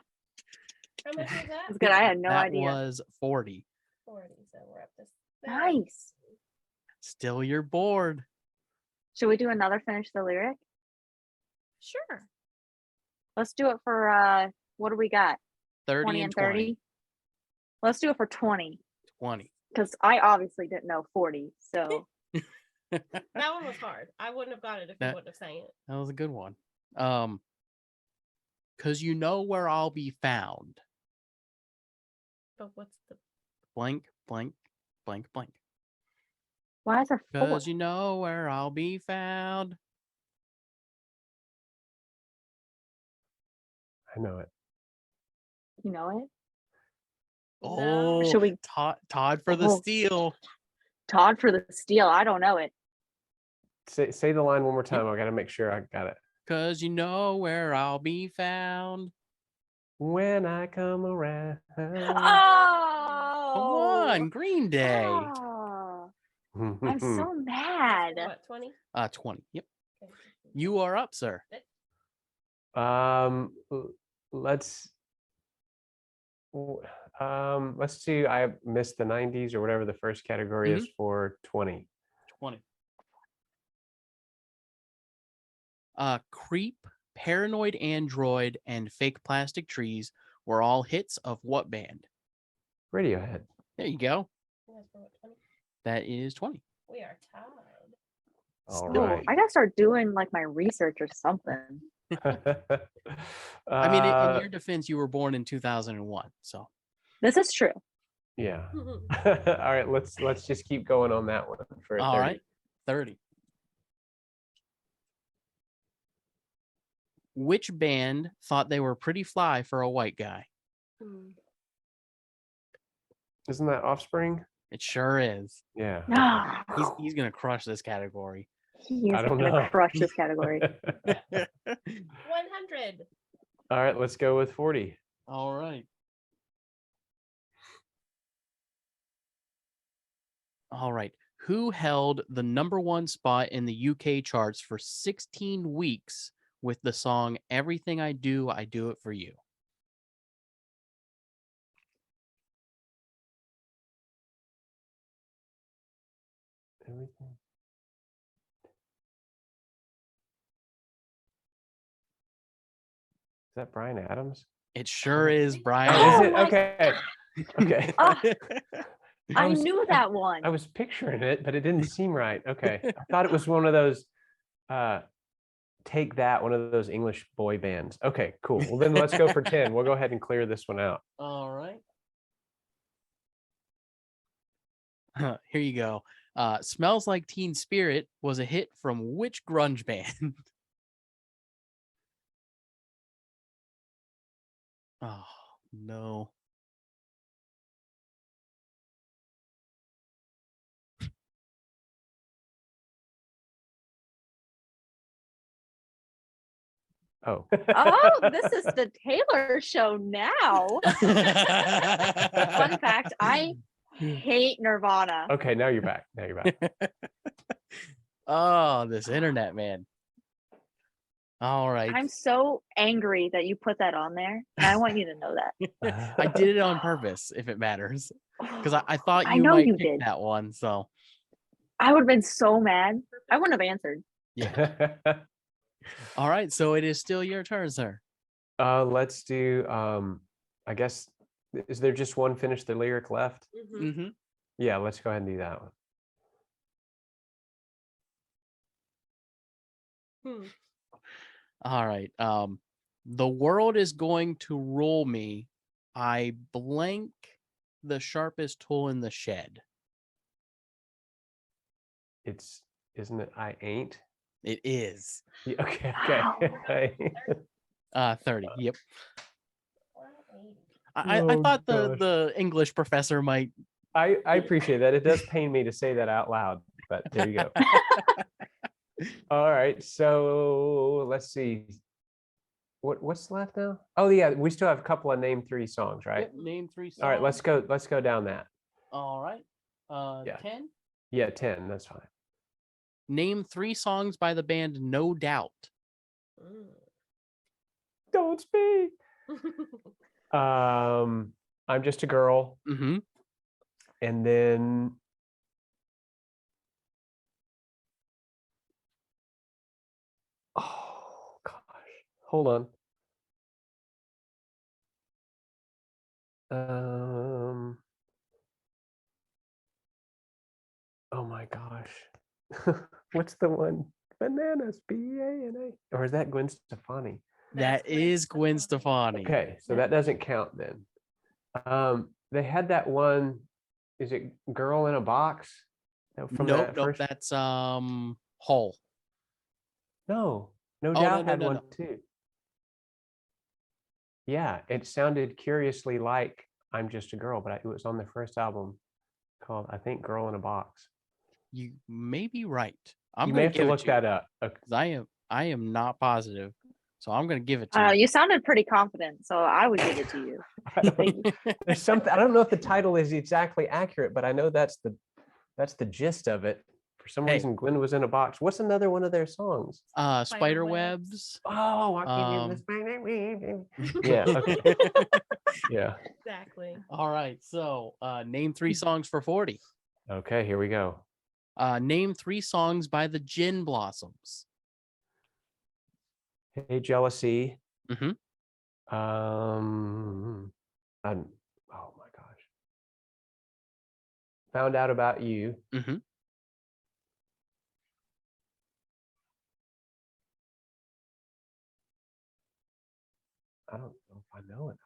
How much was that? that's good. I had no that idea. was 40. 40. So we're up to 30. Nice. Still your board. Should we do another finish the lyric? Sure. Let's do it for what do we got? 30 20 and and 30. Let's do it for 20 20. because I obviously didn't know 40. So That one was hard. I wouldn't have got it if you That- wouldn't have sang it. That was a good one. Cause you know where I'll be found. But what's the Blank, blank, blank, blank. why is there 4? Cause you know where I'll be found. I know it. You know it? Oh, Should we Todd for the Oh. steal. Todd for the steal? I don't know it. Say the line one more time. I got to make sure I got it. Cause you know where I'll be found. When I come around. Oh, Come on, Green Day. Oh, I'm so mad. what, 20? 20. Yep. Okay. You are up, sir. Let's do I missed the 90s or whatever the first category is for 20. 20. Creep, Paranoid Android, and Fake Plastic Trees were all hits of what band? Radiohead. There you go. You guys for what, 20? That is 20. We are tied. All Still- right. I gotta start doing like my research or something. I mean, in your defense, you were born in 2001, so This is true. yeah. All right, let's just keep going on that one for a 30. all right. 30. Which band thought they were pretty fly for a white guy? Hmm. Isn't that Offspring? It sure is. Yeah. No, He's gonna crush this category. he is I don't gonna know. crush this category. 100. All right, let's go with 40. All right. All right. Who held the #1 spot in the UK charts for 16 weeks with the song Everything I Do It For You? Everything. Is that Bryan Adams? It sure is, Brian. Oh, is Oh it? my- Okay. Okay. Ah, I was- knew that one. I was picturing it, but it didn't seem right. Okay. I thought it was one of those Take That, one of those English boy bands. Okay, cool. Well, then let's go for 10. We'll go ahead and clear this one out. All right. Here you go. Smells Like Teen Spirit was a hit from which grunge band? Oh, no. Oh. Oh, this is the Taylor show now. Fun fact, I hate Nirvana. Okay, now you're back. Now you're back. Oh, this internet, man. All right. I'm so angry that you put that on there. And I want you to know that. I did it on purpose, if it matters, because I thought I you know might you pick did. that one. So I would have been so mad. I wouldn't have answered. yeah. All right. So it is still your turn, sir. Let's do I guess, is there just one finish the lyric left? Mhm. Mm-hmm. Yeah, let's go ahead and do that one. Hmm. All right. The world is going to roll me. I blank the sharpest tool in the shed. Isn't it I ain't? It is. Yeah, okay, Wow. okay. 30. Yep. I Oh, thought gosh. the English professor might. I appreciate that. It does pain me to say that out loud, but there you go. All right, so let's see. What's left now? Oh yeah, we still have a couple of name 3 songs, right? Yep, name 3 songs. All right, let's go. Let's go down that. All right. Yeah. 10. Yeah, 10. That's fine. Name 3 songs by the band No Doubt. Don't speak. I'm Just a Girl, Mm-hmm. and then oh gosh, hold on. Oh my gosh. What's the one? Bananas, B-A-N-A. Or is that Gwen Stefani? That is Gwen Stefani. Okay, so that doesn't count then. They had that one, is it Girl in a Box? From Nope, that nope. first? That's Hull. No, No Oh, Doubt no, had no, one no. too. Yeah, it sounded curiously like I'm Just a Girl, but it was on their first album called, I think, Girl in a Box. You may be right. I'm You may gonna have to give it look to that you, up. Okay. 'cause I am not positive. So I'm gonna give it to you. You sounded pretty confident, so I would give it to you. There's something, I don't know if the title is exactly accurate, but I know that's the gist of it. For some Hey. reason, Gwen was in a box. What's another one of their songs? Spider webs. Oh, yeah. Okay. Yeah. Exactly. All right. So name 3 songs for 40. Okay, here we go. Name 3 songs by the Gin Blossoms. Hey, Jealousy. Mm-hmm. Oh my gosh. Found Out About You. Mm-hmm. I don't know if I know it.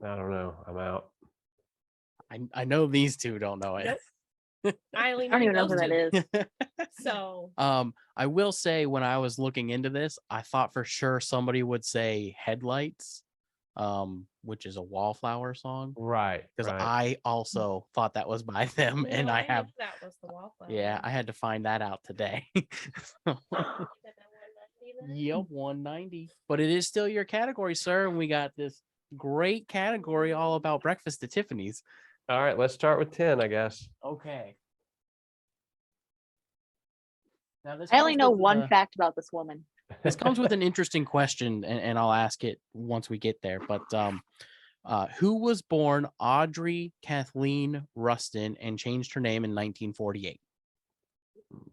I don't know. I'm out. I know these 2 don't know it. I only I don't even know those who that two. is. So I will say when I was looking into this, I thought for sure somebody would say Headlights, which is a Wallflower song. Right. Because Right. I also thought that was by them, and no, I knew have, that was the wallflower. yeah, I had to find that out today. Yep, 190. But it is still your category, sir, and we got this great category all about breakfast at Tiffany's. All right, let's start with 10, I guess. Okay. Now this I only comes know with, one fact about this woman. This comes with an interesting question, and I'll ask it once we get there. But who was born Audrey Kathleen Rustin and changed her name in 1948?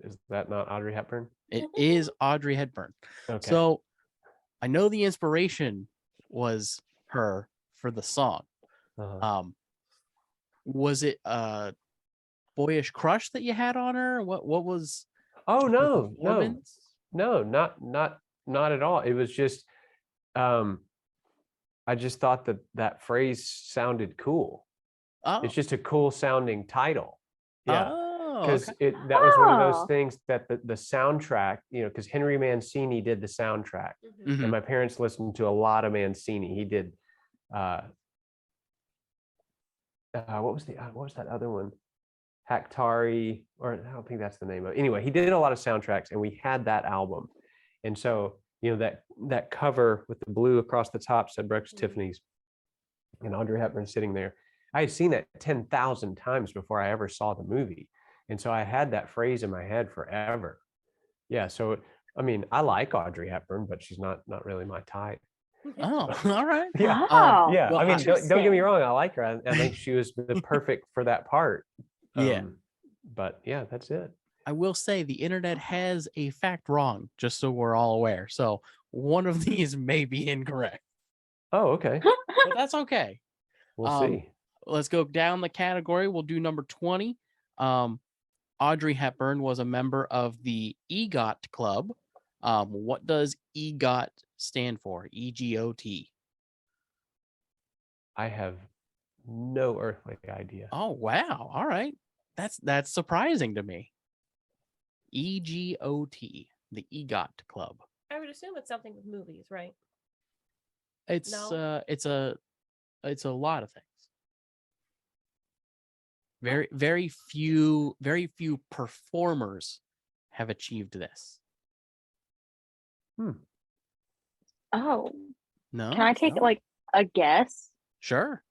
Is that not Audrey Hepburn? It is Audrey Hepburn. Okay. So I know the inspiration was her for the song. Uh-huh. Was it a boyish crush that you had on her? What was? Oh her no, no, performance? no, not at all. It was just I just thought that phrase sounded cool. Oh, It's just a cool sounding title. Yeah. Oh, Because okay. that was one of those Oh. things that the soundtrack, because Henry Mancini did the soundtrack, Mhm. and my parents listened to a lot of Mancini. He did what was that other one? Haktari, or I don't think that's the name of it. Anyway, he did a lot of soundtracks, and we had that album. And so, that cover with the blue across the top said Breakfast Tiffany's, and Audrey Hepburn sitting there. I had seen that 10,000 times before I ever saw the movie. And so I had that phrase in my head forever. Yeah. So, I mean, I like Audrey Hepburn, but she's not really my type. Oh, all right. Yeah. Oh, Yeah. well, I mean, don't get me interesting. wrong. I like her. I think she was the perfect for that part. Yeah. But yeah, that's it. I will say the internet has a fact wrong, just so we're all aware. So one of these may be incorrect, Oh, okay. but that's okay. We'll see. Let's go down the category. We'll do number 20. Audrey Hepburn was a member of the EGOT Club. What does EGOT stand for? EGOT. I have no earthly idea. Oh, wow. All right. That's surprising to me. EGOT, the EGOT Club. I would assume it's something with movies, right? It's No. it's a lot of things. Very few performers have achieved this. Oh, No? can I take No. like a guess? Sure.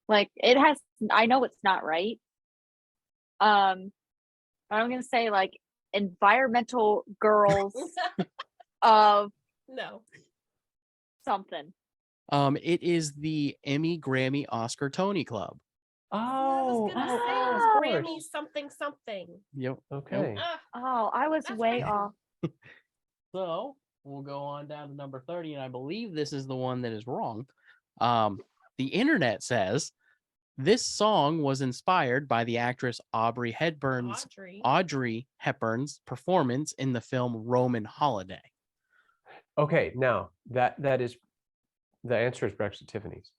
Like it has. I know it's not right. I'm gonna say like environmental girls of No. something. It is the Emmy, Grammy, Oscar, Tony Club. I was gonna say it was Oh. Grammy something. Yep. Okay. Ah, Oh, I was That's way right. off. So we'll go on down to number 30, and I believe this is the one that is wrong. The internet says this song was inspired by the actress Audrey Hepburn's performance in the film Roman Holiday. Okay, now that is the answer is Breakfast at Tiffany's,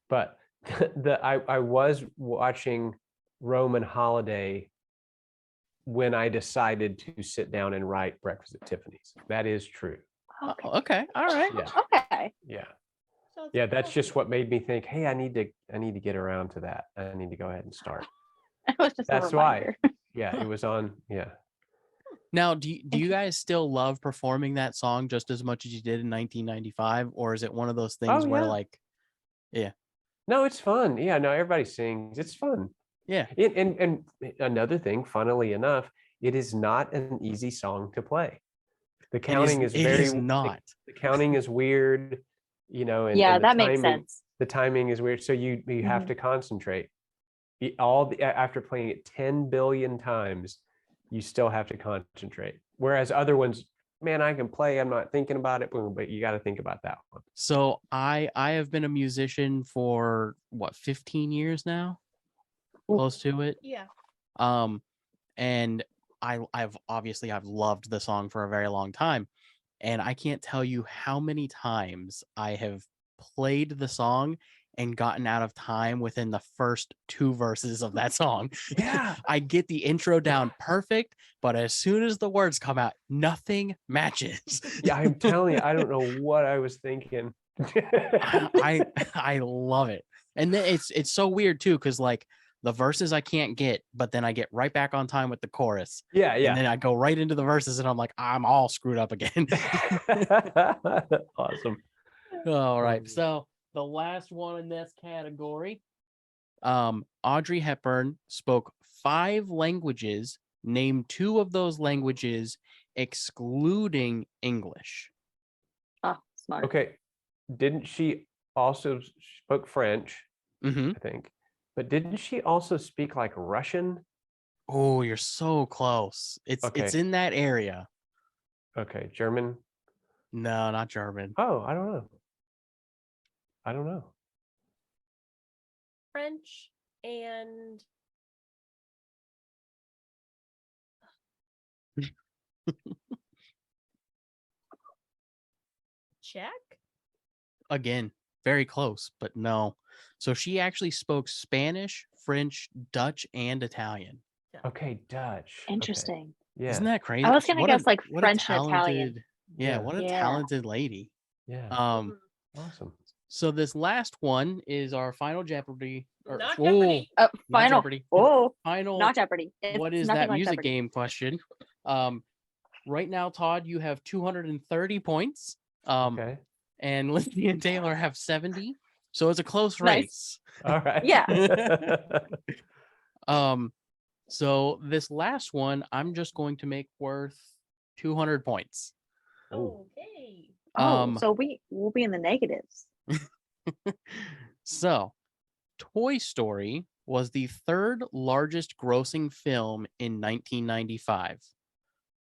but I was watching Roman Holiday when I decided to sit down and write Breakfast at Tiffany's. That is true. Okay. Okay. All right. Yeah, Okay. yeah, so it's yeah. That's just appropriate. what made me think, hey, I need to get around to that. I need to go ahead and start. It was just That's a why. reminder. Yeah, it was on. Yeah. Now, do you guys still love performing that song just as much as you did in 1995, or is it one of those things where yeah. like, No, it's fun. Yeah, no, everybody sings. It's fun. yeah, And another thing, funnily enough, it is not an easy song to play. The counting is it very is not. the counting is weird, and Yeah, and the that makes timing, sense. the timing is weird. So you have to concentrate. After playing it 10 billion times, you still have to concentrate. Whereas other ones, man, I can play, I'm not thinking about it, but you got to think about that one. So I have been a musician for what 15 years now, close to it. Yeah. And I've loved the song for a very long time, and I can't tell you how many times I have played the song and gotten out of time within the first 2 verses of that song. Yeah. I get the intro down perfect, but as soon as the words come out, nothing matches. Yeah, I'm telling you, I don't know what I was thinking. I love it. And then it's so weird too, because like the verses I can't get, but then I get right back on time with the chorus. Yeah, And then I go right into the verses and I'm like, I'm all screwed up again. Awesome. All right. So the last one in this category, Audrey Hepburn spoke 5 languages. Name 2 of those languages excluding English. Oh, smart. Okay. Didn't she also spoke French, Mm-hmm. I think, but didn't she also speak like Russian? Oh, you're so close. It's Okay. in that area. Okay. German? No, not German. Oh, I don't know. French and Czech. Again, very close, but no. So she actually spoke Spanish, French, Dutch, and Italian. Okay, Dutch. Okay. Interesting. Yeah. Isn't that crazy? I was gonna What guess like what French and Italian. talented, yeah, what a Yeah. talented lady. Yeah. Mhm. Awesome. So this last one is our final Jeopardy. Not Jeopardy. Not Final. Jeopardy. Oh, Final. not Jeopardy. It's What is nothing that like music Jeopardy. game question? Right now, Todd, you have 230 points. Okay. And Lindsay and Taylor have 70. So it's a close Nice. race. All right. Yeah. So this last one, I'm just going to make worth 200 points. Okay. Oh, so we'll be in the negatives. So Toy Story was the 3rd largest grossing film in 1995.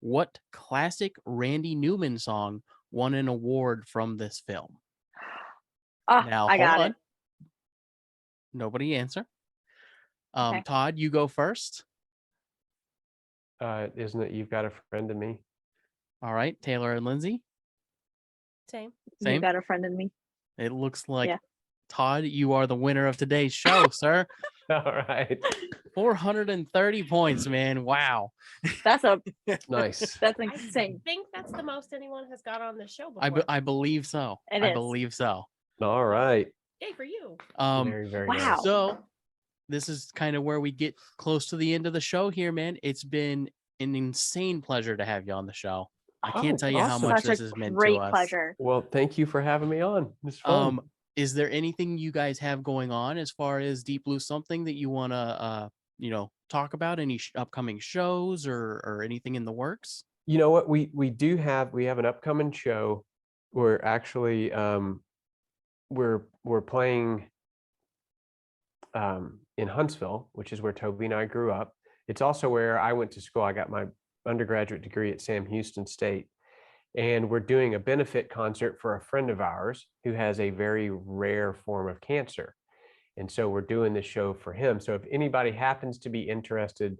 What classic Randy Newman song won an award from this film? Now, I got hold it. on. Nobody answer. Okay. Todd, you go first. Isn't it You've Got a Friend in Me? All right, Taylor and Lindsay. Same. Same. You got a friend in me. It looks like Yeah. Todd, you are the winner of today's show, sir. All right. 430 points, man. Wow. That's Nice. that's I insane. think that's the most anyone has got on the show before. I believe so. It I is. believe so. All right. Yay for you. Very, very Wow. nice. So this is kind of where we get close to the end of the show here, man. It's been an insane pleasure to have you on the show. I can't Oh, tell you how awesome. much Such this a has meant to great us. pleasure. Well, thank you for having me on. It's fun. Is there anything you guys have going on as far as Deep Blue something that you want to talk about? Any upcoming shows or anything in the works? You know what? We have an upcoming show. We're actually we're playing in Huntsville, which is where Toby and I grew up. It's also where I went to school. I got my undergraduate degree at Sam Houston State. And we're doing a benefit concert for a friend of ours who has a very rare form of cancer. And so we're doing this show for him. So if anybody happens to be interested,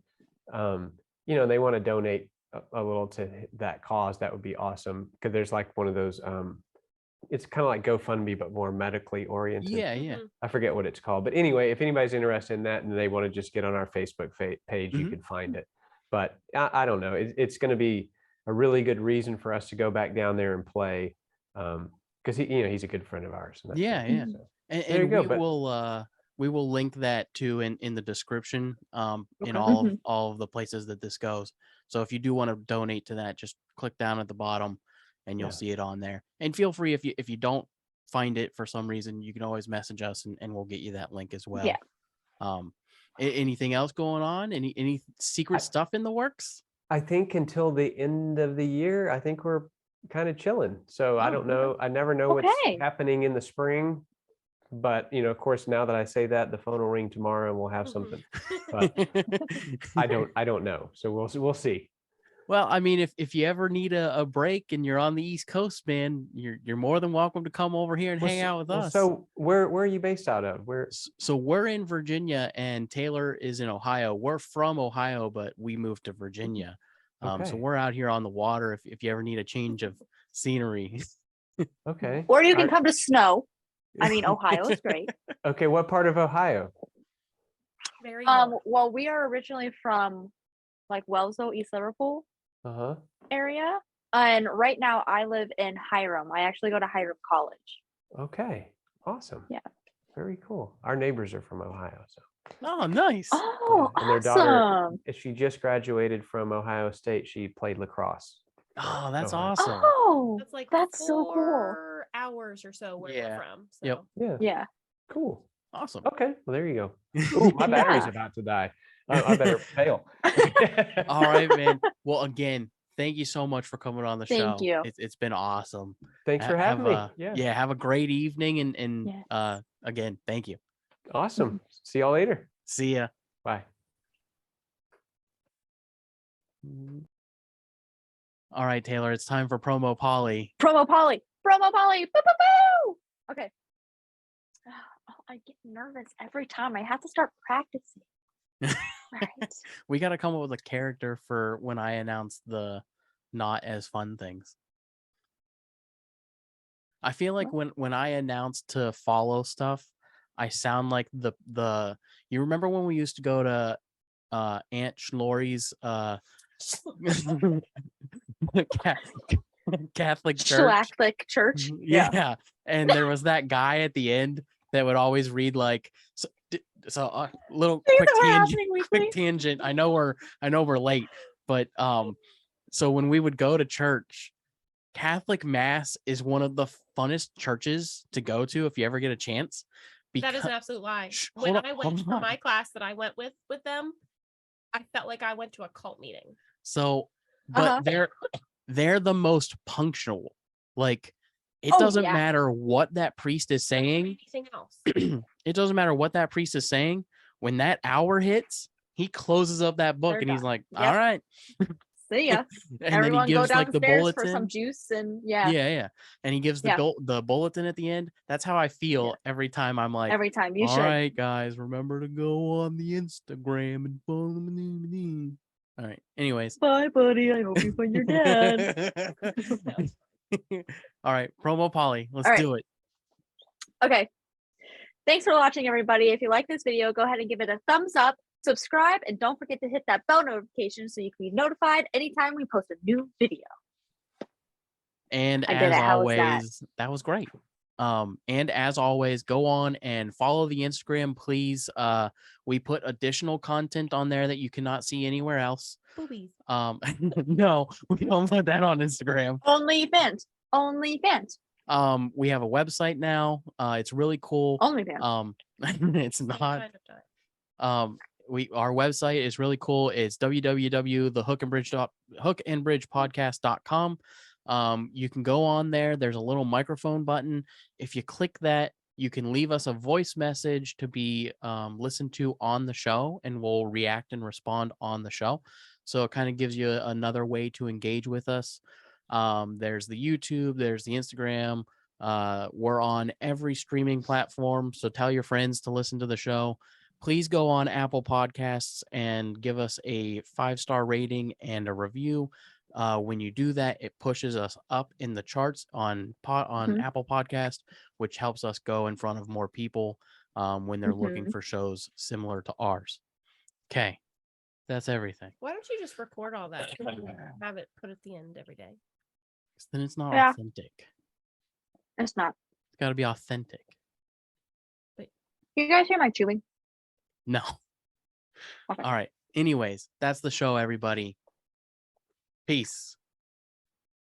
they want to donate a little to that cause, that would be awesome. Because there's like one of those, it's kind of like GoFundMe, but more medically oriented. Yeah. I forget what it's called. But anyway, if anybody's interested in that and they want to just get on our Facebook page, you can find it. But I don't know. It's going to be a really good reason for us to go back down there and play, because he's a good friend of ours. Yeah. So, And there you go, we will link that too in the description in Okay. all of the places that this goes. So if you do want to donate to that, just click down at the bottom and you'll see it on there. And feel free, if you don't find it for some reason, you can always message us and we'll get you that link as well. Yeah. Anything else going on? Any secret stuff in the works? I think until the end of the year, I think we're kind of chilling. So I don't know. I never know what's happening in the spring. But, of course, now that I say that, the phone will ring tomorrow and we'll have something. But I don't know. So we'll see. Well, I mean, if you ever need a break and you're on the East Coast, man, you're more than welcome to come over here and hang out with us. So where are you based out of? So we're in Virginia and Taylor is in Ohio. We're from Ohio, but we moved to Virginia. So we're out here on the water if you ever need a change of scenery. Okay. Or you can come to Snow. I mean, Ohio is great. Okay, what part of Ohio? Very well, we are originally from like Wellsville, East Liverpool area. And right now I live in Hiram. I actually go to Hiram College. Okay. Awesome. Yeah. Very cool. Our neighbors are from Ohio. So. Oh, nice. Oh, and their awesome. daughter, she just graduated from Ohio State. She played lacrosse. Oh, that's awesome. Oh, that's so cool. 4 hours or so where we're from. So. Yep. Yeah. Cool. Awesome. Okay. Well, there you go. Ooh, my battery's about to die. I better fail. All right, man. Well, again, thank you so much for coming on the show. Thank you. It's been awesome. Thanks for having me. Yeah. Have a great evening. And again, thank you. Awesome. See y'all later. See ya. Bye. All right, Taylor, it's time for Promo Polly. Promo Polly. Boo, boo, boo. Okay. Oh, I get nervous every time. I have to start practicing. Right. We got to come up with a character for when I announce the not as fun things. I feel like when I announce to follow stuff, I sound like the you remember when we used to go to Aunt Schlori's Catholic church. Catholic church. Yeah. And there was that guy at the end that would always read like so little quick tangent. I know we're late, but so when we would go to church, Catholic Mass is one of the funnest churches to go to if you ever get a chance. That is an absolute lie. When I went to my class that I went with them, I felt like I went to a cult meeting. So, but they're the most punctual. Like, it doesn't matter what that priest is saying. Anything else? It doesn't matter what that priest is saying. When that hour hits, he closes up that book and he's like, "All right, see ya." And everyone then he gives go like the downstairs bulletin for some juice and and he gives the bulletin at the end. That's how I feel every time. I'm like, every time you all should. right, guys, remember to go on the Instagram and follow me. All right. Anyways, bye, buddy. I hope you find your dad. All right, Promo Polly, let's do it. Okay. Thanks for watching, everybody. If you like this video, go ahead and give it a thumbs up. subscribe, and don't forget to hit that bell notification so you can be notified anytime we post a new video. And I did as it. How was that? always, that was great. And as always, go on and follow the Instagram, please. We put additional content on there that you cannot see anywhere else. Boobies. No, we don't put that on Instagram. OnlyFans. We have a website now. It's really cool. OnlyFans. It's Same not. kind of time. Our website is really cool. It's www.hookandbridgepodcast.com. You can go on there. There's a little microphone button. If you click that, you can leave us a voice message to be listened to on the show, and we'll react and respond on the show. So it kind of gives you another way to engage with us. There's the YouTube, there's the Instagram. We're on every streaming platform. So tell your friends to listen to the show. Please go on Apple Podcasts and give us a 5-star rating and a review. When you do that, it pushes us up in the charts on Apple Podcast, which helps us go in front of more people when they're looking for shows similar to ours. Okay, that's everything. Why don't you just record all that? Have it put at the end every day. Then it's not Yeah. authentic. It's not. It's got to be authentic. You guys hear my chewing? No. Okay. All right. Anyways, that's the show, everybody. Peace.